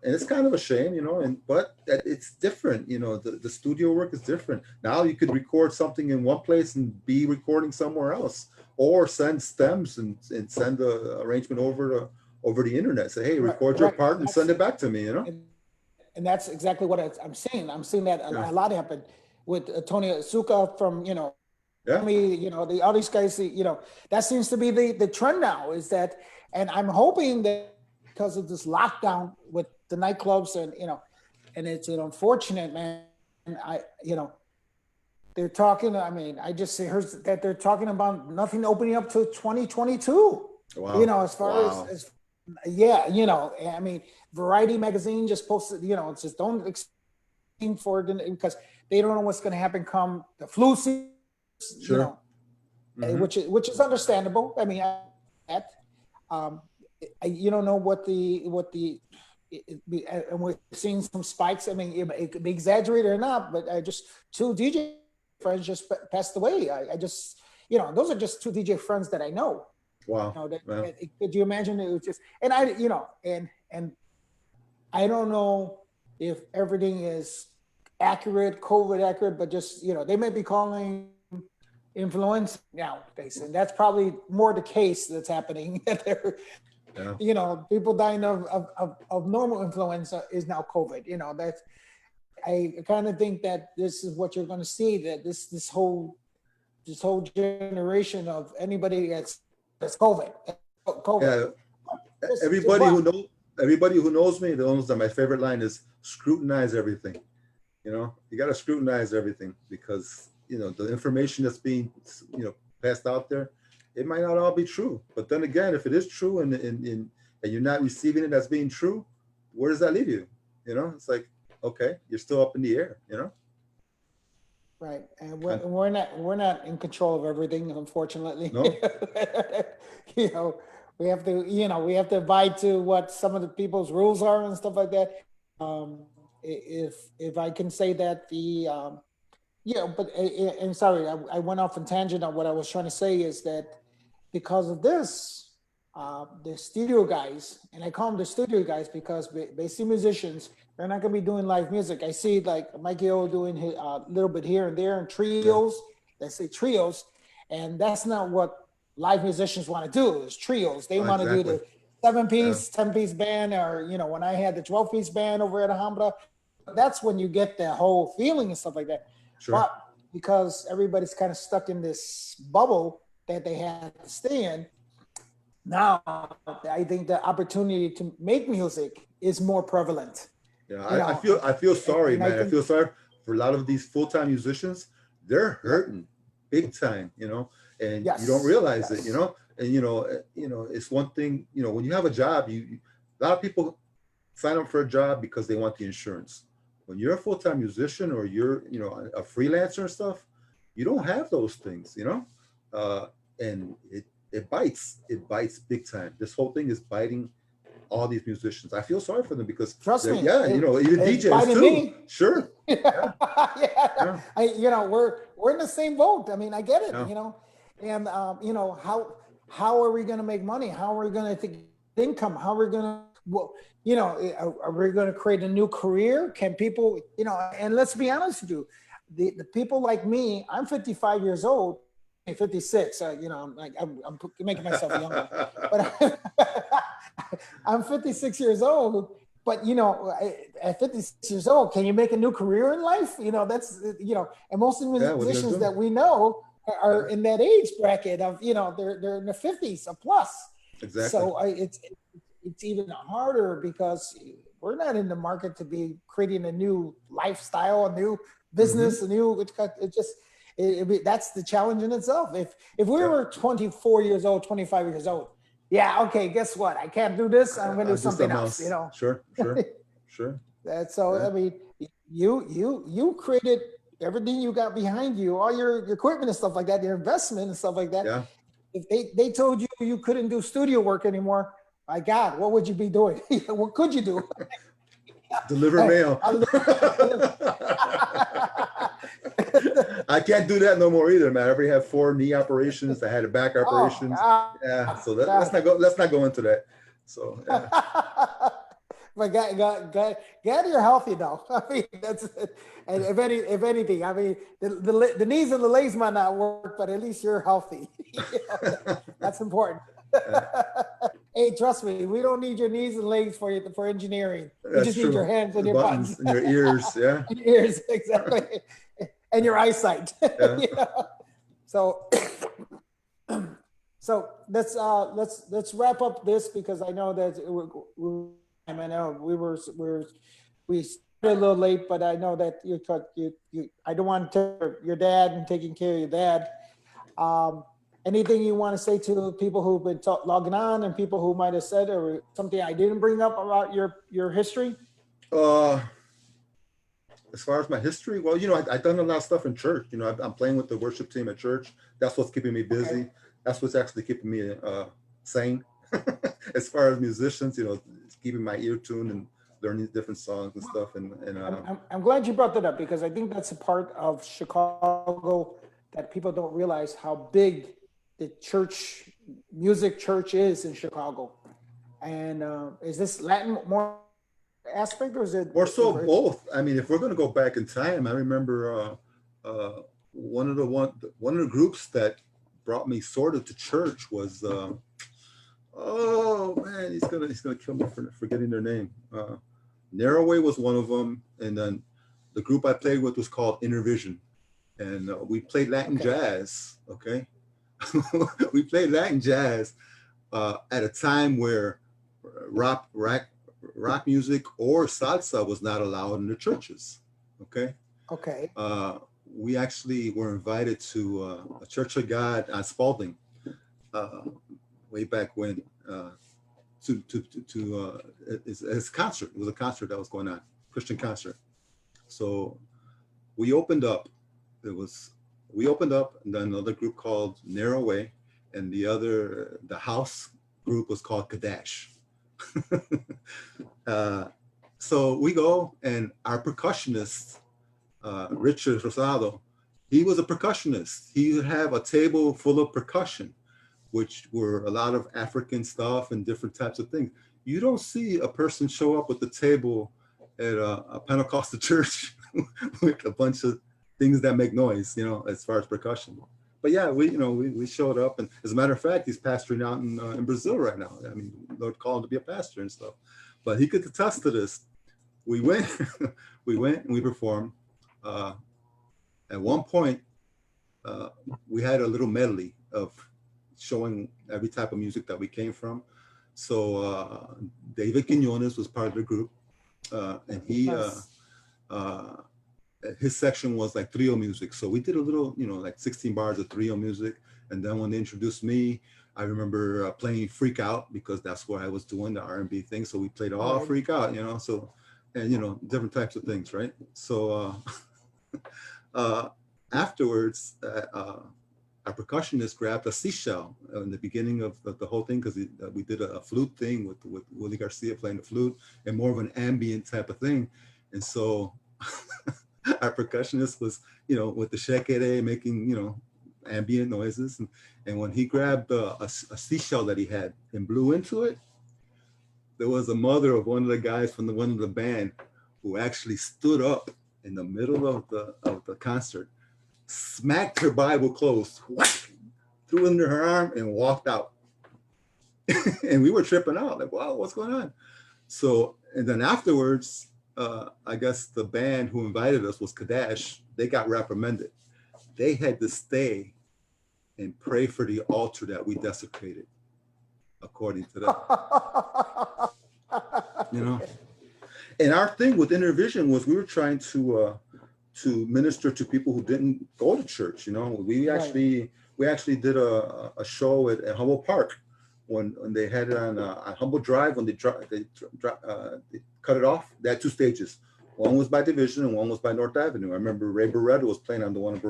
and it's kind of a shame, but it's different, the studio work is different. Now you could record something in one place and be recording somewhere else, or send stems and send the arrangement over the internet. Say, hey, record your Right. part and send it back to me, And that's exactly what I'm saying. I'm seeing that Yeah. a lot happen with Tony Asuka from, Yeah. all these guys, that seems to be the trend now, is that, and I'm hoping that because of this lockdown with the nightclubs and it's an unfortunate, man. They're talking, I mean, I just heard that they're talking about nothing opening up till 2022, Wow. as far Wow. as Yeah, I mean, Variety magazine just posted, it's just don't expect for it because they don't know what's going to happen come the flu season, you Sure. know, Hmm. which is understandable. I mean, that um, you don't know and we're seeing some spikes. I mean, it could be exaggerated or not, but I just two DJ friends just passed away. I just, those are just two DJ friends that I know. Wow. Yeah. Could you imagine? It was just, and I, and I don't know if everything is accurate, COVID accurate, but just, they may be calling influence nowadays, and that's probably more the case that's happening. Yeah. People dying of normal influenza is now COVID. That's I kind of think that this is what you're going to see, that this whole generation of anybody that's COVID. Yeah. Just Everybody what? who knows everybody who knows me knows that my favorite line is scrutinize everything. You got to scrutinize everything because the information that's being passed out there, it might not all be true. But then again, if it is true and you're not receiving it as being true, where does that leave you? It's like, okay, you're still up in the air. Right, and And we're not in control of everything, unfortunately. no. you know, we have to abide to what some of the people's rules are and stuff like that. If I can say that but and sorry, I went off on tangent on what I was trying to say is that because of this, the studio guys, and I call them the studio guys because they see musicians, they're not going to be doing live music. I see like Mikey O doing a little bit here and there and Yeah. trios. They say trios, and that's not what live musicians want to do. Is trios. They want to do Exactly. the seven Yeah. piece, 10-piece band, or when I had the 12-piece band over at Alhambra, that's when you get the whole feeling and stuff like that. Sure. But because everybody's kind of stuck in this bubble that they have to stay in, now I think the opportunity to make music is more prevalent. Yeah, You I know, feel I feel and, sorry, and I man. I think, feel sorry for a lot of these full-time musicians. They're yep, hurting big time, and you don't yes, realize it, yes, and it's one thing, when you have a job, a lot of people sign up for a job because they want the insurance. When you're a full-time musician or you're, a freelancer and stuff, you don't have those things. Uh, and it bites. It bites big time. This whole thing is biting all these musicians. I feel sorry for them because trust they're, me, yeah, even it's DJs biting too. me. Sure. Yeah. Yeah, Yeah. we're in the same boat. I mean, I get it. Yeah. And how are we going to make money? How are we going to think income? How are we going to are we going to create a new career? Can people And let's be honest with you, the people like me, I'm 55 years old, 56. I'm making myself younger, but I'm 56 years old. But at 56 years old, can you make a new career in life? And most of the Yeah. What are you musicians gonna that we know do? are in that age bracket of they're in the 50s or plus. Exactly. So it's even harder because we're not in the market to be creating a new lifestyle, a new Hmm. business, that's the challenge in itself. If we Yeah. were 24 years old, 25 years old, yeah, okay, guess what? I can't do this. I'm gonna do I'll do something something else. else. Sure. Sure. Sure. That's so. Yeah. I mean, you created everything you got behind you, all your equipment and stuff like that, your investment and stuff like that. Yeah. If they told you you couldn't do studio work anymore, my God, what would you be doing? What could you do? Deliver Hey, mail. I can't do that no more either, man. I already have 4 knee operations. I had a back oh operations. God, Yeah. So let's God. not go. Let's not go into that. So yeah. But God, you're healthy though. I mean, that's and if anything, I mean, the knees and the legs might not work, but at least you're healthy. That's important. Yeah, Hey, trust me, we don't need your knees and legs for engineering. We that's just need your true. hands and The your buttons, buttons in your ears. Yeah. and your ears, exactly, and your eyesight. Yeah. So, so let's wrap up this because I know that I know we started a little late, but I know that you I don't want to take your dad and taking care of your dad. Um, Anything you want to say to people who've been logging on and people who might have said or something I didn't bring up about your history? Uh, as far as my history, well, I've done a lot of stuff in church. I'm playing with the worship team at church. That's what's keeping me Okay. busy. That's what's actually keeping me sane. As far as musicians, it's keeping my ear tuned and learning different songs and stuff. And I'm glad you brought that up because I think that's a part of Chicago that people don't realize how big the music church is in Chicago. And is this Latin more aspect or is it? More so both. I mean, if we're going to go back in time, I remember one of the groups that brought me sort of to church was oh man, he's gonna kill me for forgetting their name. Narrowway was one of them, and then the group I played with was called Intervision, and we played Latin jazz. Okay, we played Latin jazz at a time where rock music or salsa was not allowed in the churches. Okay. Okay. We actually were invited to a Church of God on Spalding way back when to as concert. It was a concert that was going on, Christian concert. So we opened up. We opened up, and then another group called Narrow Way, and the house group was called Kadash. So we go, and our percussionist, Richard Rosado, he was a percussionist. He would have a table full of percussion, which were a lot of African stuff and different types of things. You don't see a person show up with the table at a Pentecostal church with a bunch of things that make noise, as far as percussion. But yeah, we showed up, and as a matter of fact, he's pastoring out in Brazil right now. I mean, Lord called him to be a pastor and stuff. But he could attest to this. We went, and we performed. At one point, we had a little medley of showing every type of music that we came from. So David Quinones was part of the group, and he his section was like trio music. So we did a little, like 16 bars of trio music. And then when they introduced me, I remember playing Freak Out because that's what I was doing, the R&B thing. So we played all Freak Out, so, and, different types of things, right? So afterwards, our percussionist grabbed a seashell in the beginning of the whole thing because we did a flute thing with Willie Garcia playing the flute and more of an ambient type of thing. And so our percussionist was, with the shekere making, ambient noises. And when he grabbed a seashell that he had and blew into it, there was a mother of one of the guys from one of the band who actually stood up in the middle of the concert, smacked her Bible closed, whack, threw it under her arm and walked out. And we were tripping out, like, wow, what's going on? So, and then afterwards, I guess the band who invited us was Kadash. They got reprimanded. They had to stay and pray for the altar that we desecrated, according to them. And our thing with Intervision was we were trying to minister to people who didn't go to church. We actually did a show at Humboldt Park when they had it on Humboldt Drive. When they cut it off, they had two stages. One was by Division and one was by North Avenue. I remember Ray Barretta was playing on the one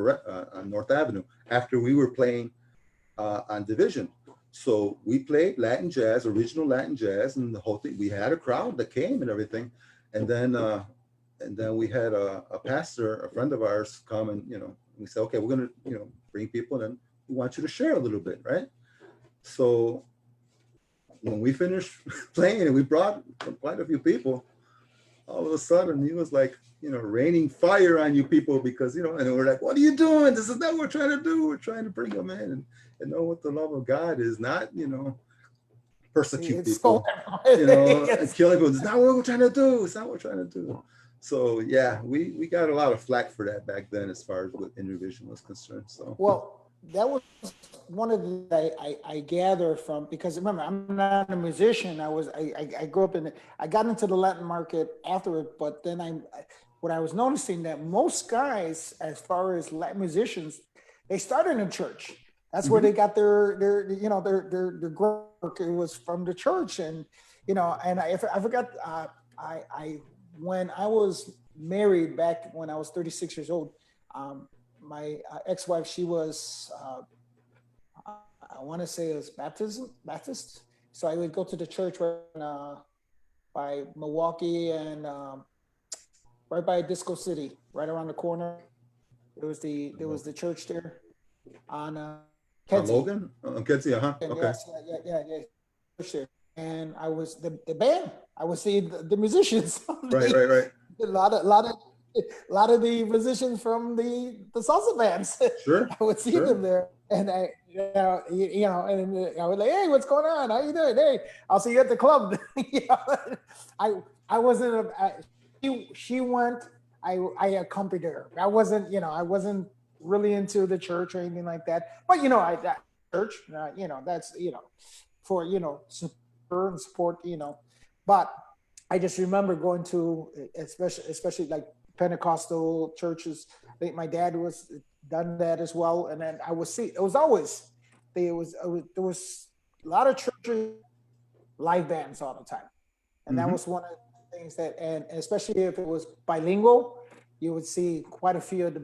on North Avenue after we were playing on Division. So we played Latin jazz, original Latin jazz, and the whole thing. We had a crowd that came and everything, and then we had a pastor, a friend of ours, come and we said, okay, we're gonna bring people and we want you to share a little bit, right? So when we finished playing and we brought quite a few people, all of a sudden he was like, raining fire on you people because, and we're like, what are you doing? This is not what we're trying to do. We're trying to bring them in and know what the love of God is, not, persecute people, and kill people. It's not what we're trying to do. It's not what we're trying to do. So yeah, we got a lot of flack for that back then as far as what Intervision was concerned. So well, that was one of the I gather from, because remember, I'm not a musician. I grew up I got into the Latin market afterward, but then what I was noticing that most guys, as far as Latin musicians, they started in church. That's where they got their you know their work. It was from the church, and you know, and I forgot. I when I was married back when I was 36 years old, my ex-wife, she was I want to say it was Baptist. So I would go to the church right by Milwaukee and right by Disco City, right around the corner. There was the church there on On Kedzie. Logan? On Kedzie, uh-huh. And Okay. yes, yeah, church there. And I was the band. I would see the musicians. Right. A lot of the musicians from the salsa bands. Sure. I would see Sure. them there, and and I was like, "Hey, what's going on? How you doing? Hey, I'll see you at the club." I wasn't. She went. I accompanied her. I wasn't really into the church or anything like that. But that church, that's for support. But I just remember going to especially like Pentecostal churches. I think my dad was done that as well, and then I would see it was always there was a lot of churches live bands all the time, and that was one of the things that, and especially if it was bilingual, you would see quite a few of the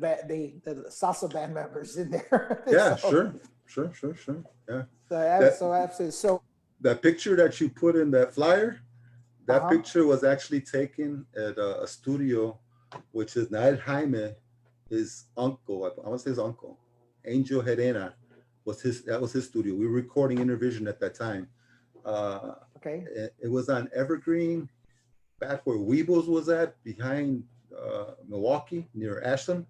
salsa band members in there. Yeah, So, sure. Yeah. so absolutely. So That picture that you put in that flyer, that Uh-huh. picture was actually taken at a studio, which is Nael Jaime, his uncle. I want to say his uncle, Angel Herena, that was his studio. We were recording Intervision at that time. Okay. It was on Evergreen, back where Weebles was at, behind Milwaukee, near Ashland.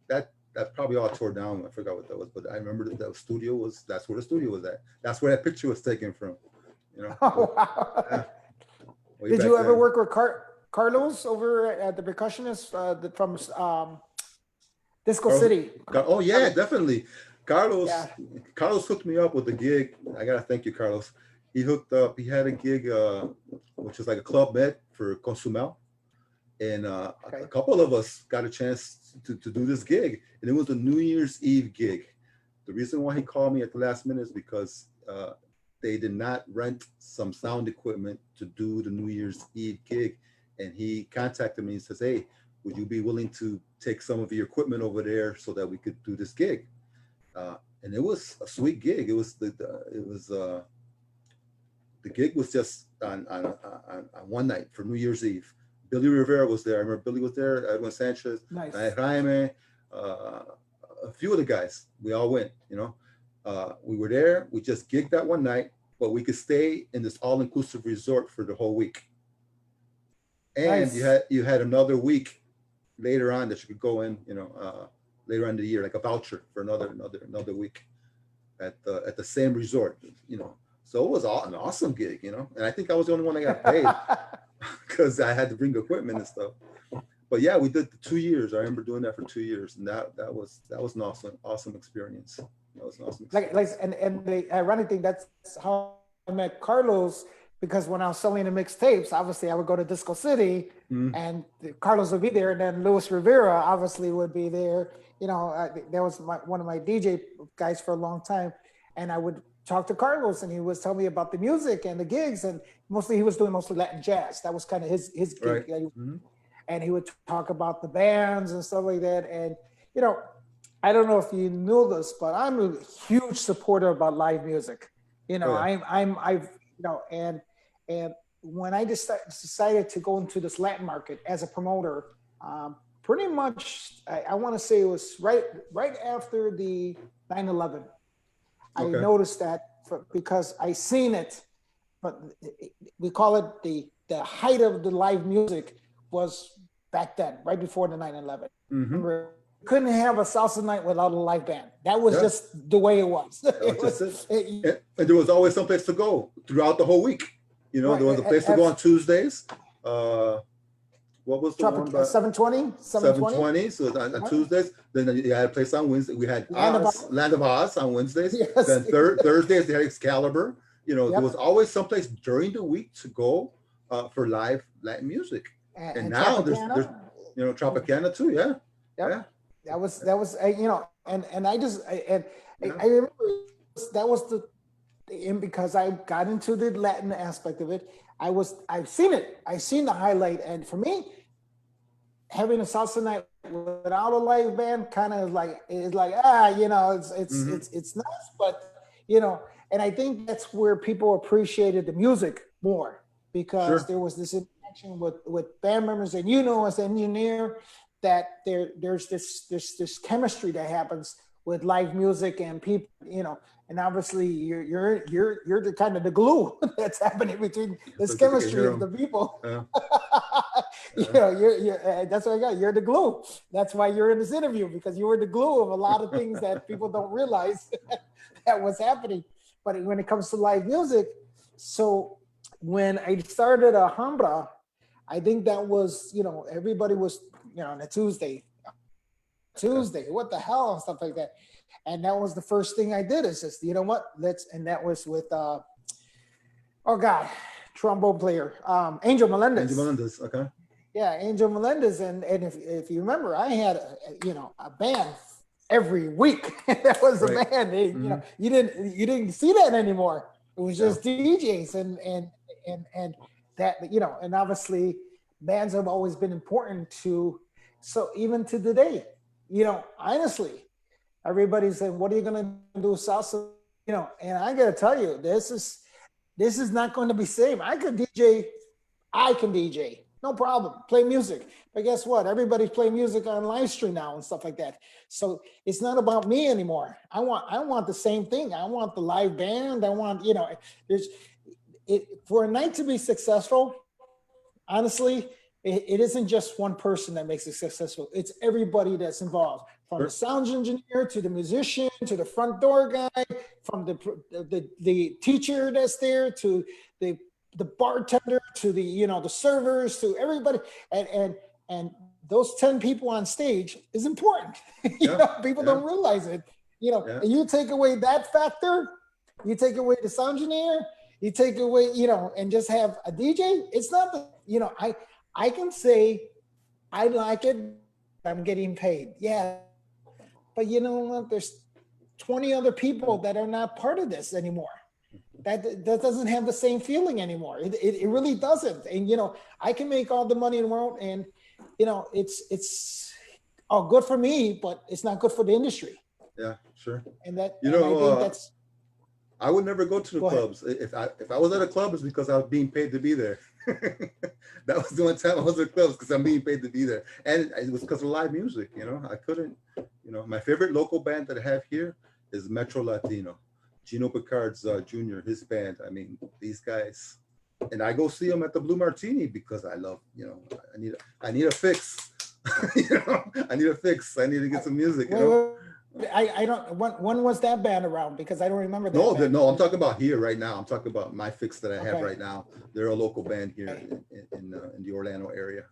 That probably all tore down. I forgot what that was, but I remember that's where the studio was at. That's where that picture was taken from. Oh, wow. Yeah, way Did back you ever then. work with Carlos over at the percussionist from Disco Carlos- City? Oh yeah, definitely. Carlos Yeah. Carlos hooked me up with a gig. I gotta thank you, Carlos. He hooked up. He had a gig, which was like a club med for Consumel, and Okay. a couple of us got a chance to do this gig, and it was a New Year's Eve gig. The reason why he called me at the last minute is because they did not rent some sound equipment to do the New Year's Eve gig, and he contacted me and says, "Hey, would you be willing to take some of your equipment over there so that we could do this gig?" And it was a sweet gig. It was the gig was just on one night for New Year's Eve. Billy Rivera was there. I remember Billy was there. Edwin Sanchez, Nice. Jaime, a few of the guys. We all went. We were there. We just gigged that one night, but we could stay in this all-inclusive resort for the whole week. And Nice. you had another week later on that you could go in. Later on in the year, like a voucher for another week at the same resort. So it was an awesome gig. And I think I was the only one that got paid because I had to bring equipment and stuff. But yeah, we did the 2 years. I remember doing that for 2 years, and that was an awesome experience. That was an awesome experience. and the ironic thing, that's how I met Carlos, because when I was selling the mixtapes, obviously I would go to Disco City and Carlos would be there, and then Luis Rivera obviously would be there. That was one of my DJ guys for a long time, and I would talk to Carlos, and he was telling me about the music and the gigs, and he was doing mostly Latin jazz. That was kind of his gig. Right. And he would talk about the bands and stuff like that. And I don't know if you knew this, but I'm a huge supporter about live music. And when I decided to go into this Latin market as a promoter, pretty much I want to say it was right after the 9/11. I noticed that because I seen it, but we call it the height of the live music was back then, right before the 9/11. Remember, you couldn't have a salsa night without a live band. That was just the way it was. And there was always some place to go throughout the whole week. There was a place to go on Tuesdays. What was the one? 720? 720. So on Tuesdays. Then you had a place on Wednesday. We had Land of Oz on Wednesdays. Yes. Then Thursdays they had Excalibur. There was always some place during the week to go for live Latin music. And now there's Tropicana too. Yeah. That was and I remember that was the, and because I got into the Latin aspect of it, I've seen it. I've seen the highlight. And for me, having a salsa night without a live band kind of like is like, Hmm. it's nice, but you know, and I think that's where people appreciated the music more because Sure. there was this interaction with band members, and as an engineer, that there's this chemistry that happens with live music and people, and obviously you're the kind of the glue that's happening between this Sometimes you can chemistry hear of the them. people. Yeah. That's what I got. You're the glue. That's why you're in this interview, because you were the glue of a lot of things that people don't realize that was happening. But when it comes to live music, so when I started Alhambra, I think that was, everybody was, on a Yeah. Tuesday, what the hell, and stuff like that. And that was the first thing I did, is just, you know what, and that was with, oh God, trombone player, Angel Angie Melendez. Melendez. Okay. Yeah, Angel Melendez, and if you remember, I had a band every week. That was a Right. band. Hmm. You didn't see that anymore. It was Yeah. just DJs, and that, and obviously bands have always been important to. So even to today, honestly, everybody's saying, "What are you gonna do salsa?" And I gotta tell you, this is not going to be same. I can DJ, no problem, play music. But guess what? Everybody's playing music on live stream now and stuff like that. So it's not about me anymore. I want the same thing. I want the live band. I want, there's for a night to be successful. Honestly, it isn't just one person that makes it successful. It's everybody that's involved, from the Sure. sound engineer to the musician to the front door guy, from the teacher that's there to the the bartender to the servers, to everybody, and those 10 people on stage is important. Yeah. People Yeah. don't realize it. Yeah. And you take away that factor, you take away the sound engineer, you take away, and just have a DJ. It's not the, I can say I like it, I'm getting paid. Yeah. But you know what? There's 20 other people that are not part of this anymore. That doesn't have the same feeling anymore. It really doesn't. And I can make all the money in the world, and it's all good for me, but it's not good for the industry. Yeah. Sure. You And I know, think that's, I would never go to the go ahead. clubs. If I was at a club, it's because I was being paid to be there. That was the only time I was at clubs, because I'm being paid to be there, and it was because of live music. I couldn't. My favorite local band that I have here is Metro Latino. Gino Picard's Jr. His band. I mean, these guys, and I go see them at the Blue Martini because I love. I need a fix. I need a fix. I need to get some music. Wait, wait, I don't. When was that band around? Because I don't remember that No, band. no, I'm talking about here right now. I'm talking about my fix that I have Okay. right now. They're a local band here Okay. in the Orlando area.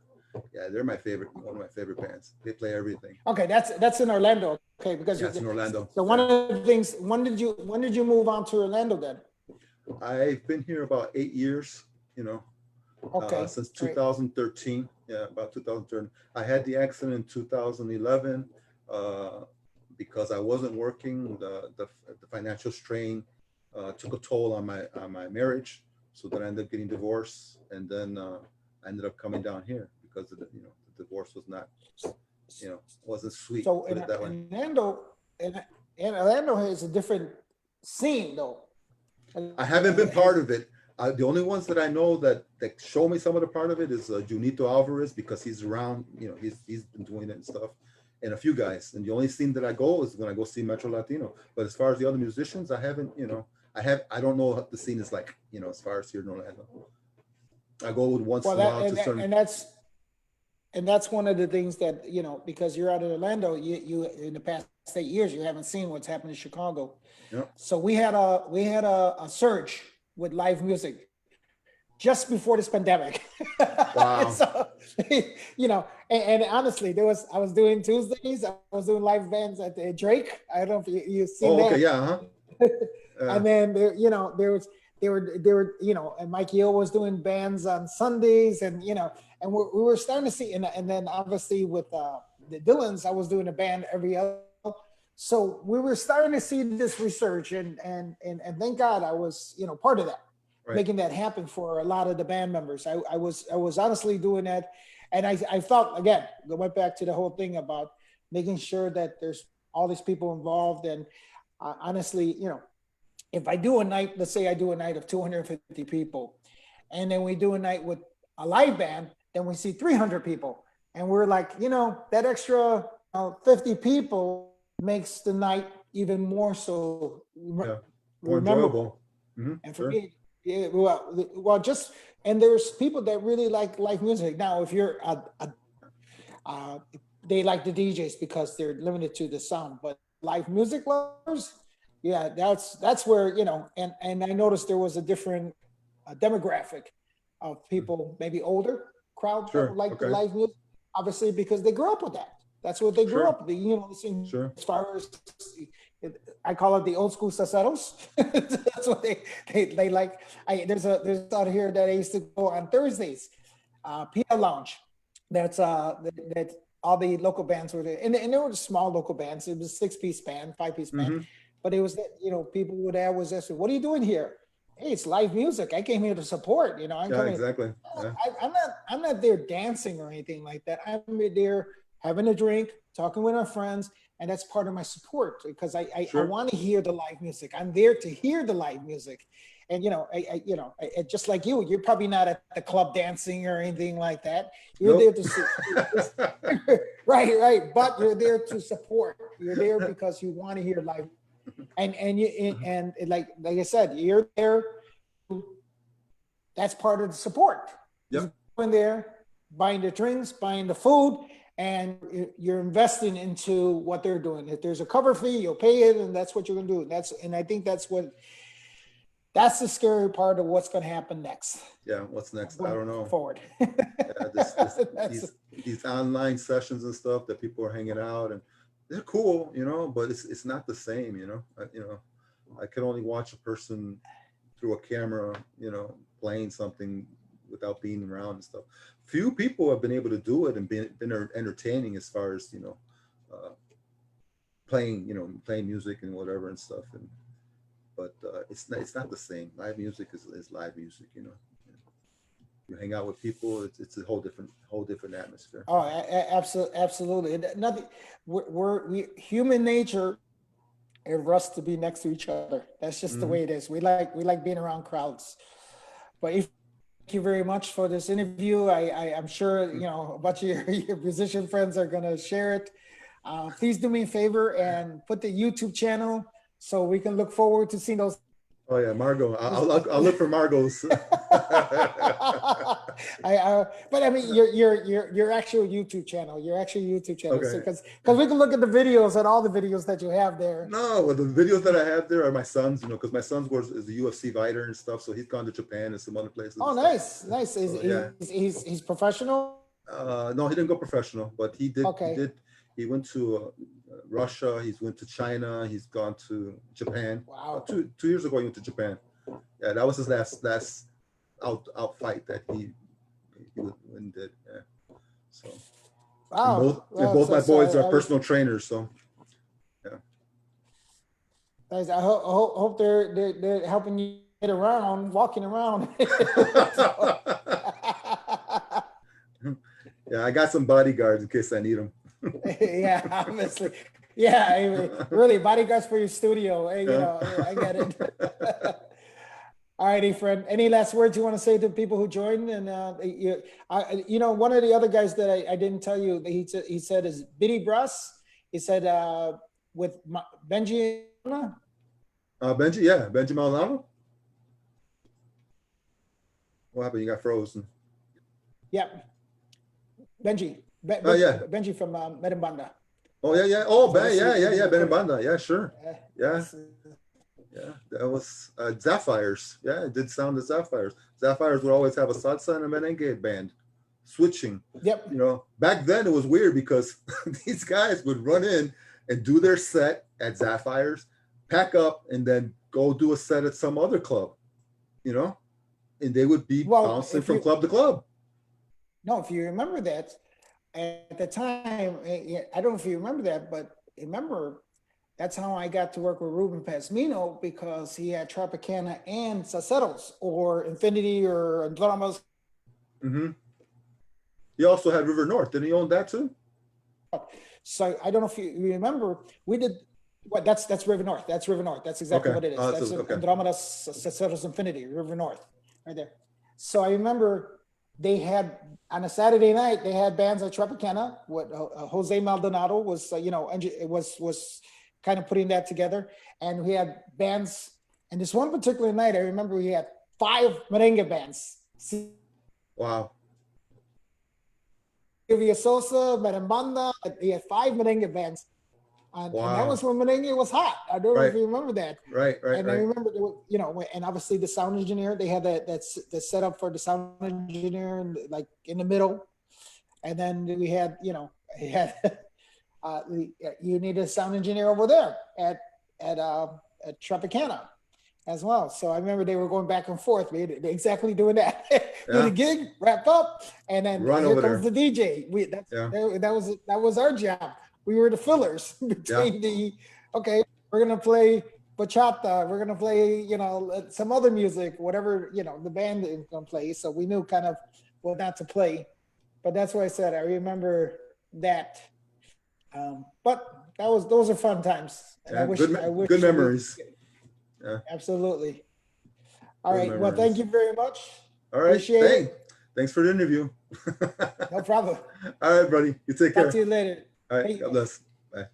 Yeah, they're my favorite, one of my favorite bands. They play everything. Okay, that's in Orlando. Okay, because Yeah, it's in Orlando. so one of the things. When did you move on to Orlando then? I've been here about 8 years, Okay, since great. 2013. Yeah, about 2013. I had the accident in 2011 because I wasn't working. The financial strain took a toll on my marriage. So then I ended up getting divorced, and then I ended up coming down here because of the divorce was not, wasn't sweet. So Put in it that way. Orlando has a different scene though. I haven't been part of it. The only ones that I know that show me some of the part of it is Junito Alvarez, because he's around. He's been doing it and stuff, and a few guys. And the only scene that I go is when I go see Metro Latino. But as far as the other musicians, I haven't. I don't know what the scene is like. As far as here in Orlando, I go once Well, in a while to certain. and that's one of the things that because you're out of Orlando, you in the past 8 years you haven't seen what's happened in Chicago. Yep. So we had a surge with live music just before this pandemic. Wow. So, and honestly, I was doing Tuesdays. I was doing live bands at the Drake. I don't know if you've seen that. Okay, yeah, And then and Mike Yo was doing bands on Sundays, and and we were starting to see, and then obviously with the Dylans, I was doing a band every other. So we were starting to see this research, and thank God I was, part of that, Right. making that happen for a lot of the band members. I was honestly doing that, and I felt, again, I went back to the whole thing about making sure that there's all these people involved, and honestly, if I do a night, let's say I do a night of 250 people, and then we do a night with a live band, then we see 300 people. And we're like, that extra 50 people makes the night even more so Yeah. More rememberable. enjoyable. Hmm. And for Sure. me, yeah, well, just, and there's people that really like live music. Now, if you're uh, they like the DJs because they're limited to the sound, but live music lovers, yeah, that's where, and I noticed there was a different demographic of people, maybe older crowd that would Sure. like the Okay. live music, obviously because they grew up with that. That's what they grew Sure. up with, listening Sure. as far as, I call it the old school salseros. That's what they like. There's out here that I used to go on Thursdays, Pia Lounge. That all the local bands were there, and there were small local bands. It was a 6-piece band, 5-piece band, Hmm. but it was that, people would always ask me, "What are you doing here?" Hey, it's live music. I came here to support. I'm Yeah, coming. exactly. Yeah. I'm not there dancing or anything like that. I'm there having a drink, talking with our friends, and that's part of my support because I Sure. want to hear the live music. I'm there to hear the live music, and just like you're probably not at the club dancing or anything like that. You're there Nope. to see, right, but you're there to support. You're there because you want to hear live, and like I said, you're there. That's part of the support. Is Yep. going there, buying the drinks, buying the food, and you're investing into what they're doing. If there's a cover fee, you'll pay it, and that's what you're going to do. And I think that's the scary part of what's going to happen next. Yeah. What's next? I Going don't know. forward. Yeah, That's, these online sessions and stuff that people are hanging out and they're cool, but it's not the same, I can only watch a person through a camera, playing something without being around and stuff. Few people have been able to do it and been entertaining as far as, uh, playing music and whatever and stuff. But it's not the same. Live music is live music, You hang out with people, it's a whole different atmosphere. oh, absolutely. Nothing. We human nature and us to be next to each other. That's just the Hmm. way it is. We like being around crowds. But thank you very much for this interview. I'm sure a bunch of your musician friends are going to share it. Please do me a favor and put the YouTube channel so we can look forward to seeing those. Oh yeah, Margot. I'll look for Margot's. But I mean your actual YouTube channel, So, Okay. because we can look at the videos and all the videos that you have there. No, well, the videos that I have there are my son's, because my son's is a UFC fighter and stuff. So he's gone to Japan and some other places and Oh, stuff. nice. So, yeah. He's professional. No, he didn't go professional, but he did. He Okay. did. He went to Russia. He's went to China. He's gone to Japan. Wow. 2 years ago, he went to Japan. Yeah, that was his last out fight that he went and did. Yeah. So Wow. both my boys are personal trainers. So yeah. Nice. I hope they're helping you get around, walking around. Yeah, I got some bodyguards in case I need them. Yeah, obviously. Yeah, I mean, really, bodyguards for your studio. Hey, I get it. All right, Efrain. Any last words you want to say to people who joined? And one of the other guys that I didn't tell you, he said is Biddy Bruss. He said with Benji. Benji Maldonado. What happened? You got frozen. Yep. Benji. Oh yeah. Benji from Medembanda. Oh yeah. Oh Ben. Yeah. Benabanda. Yeah, sure. Yeah. Yeah, that was Sapphires. Yeah, it did sound the Sapphires. Sapphires would always have a salsa and a merengue band switching. Yep. Back then it was weird because these guys would run in and do their set at Sapphires, pack up, and then go do a set at some other club, and they would be bouncing from club to club. No, if you remember that, at the time, I don't know if you remember that, but remember that's how I got to work with Ruben Pasmino, because he had Tropicana and Saceros or Infinity or Dramas. Mm-hmm. He also had River North. Didn't he own that too? So I don't know if you remember, we did what that's River North. That's River North. That's exactly Okay. what it is. Oh, That's okay. Andromeda Saceros Infinity, River North, right there. So I remember they had on a Saturday night, they had bands at Tropicana. What Jose Maldonado was, it was kind of putting that together, and we had bands. And this one particular night, I remember we had 5 merengue bands. Wow. Silvia Sosa, Merembanda. He had 5 merengue bands. And that was Wow. when merengue was hot. I don't know if Right. you remember that. Right. And I remember, and obviously the sound engineer, they had that set up for the sound engineer, like in the middle. And then we had, he had, you need a sound engineer over there at Tropicana as well. So I remember they were going back and forth, exactly doing that. Do the gig, wrap up, and then Run here over comes there. the DJ. That was our job. We were the fillers between okay, we're gonna play bachata, we're gonna play, some other music, whatever, the band is gonna play. So we knew kind of what not to play. But that's what I said. I remember that. But those are fun times. And I wish good memories. Yeah. Absolutely. All Good right. memories. Well, thank you very much. All right. Appreciate it. Thanks for the interview. No problem. All right, buddy. You take care. Talk to you later. All right. God bless. Bye.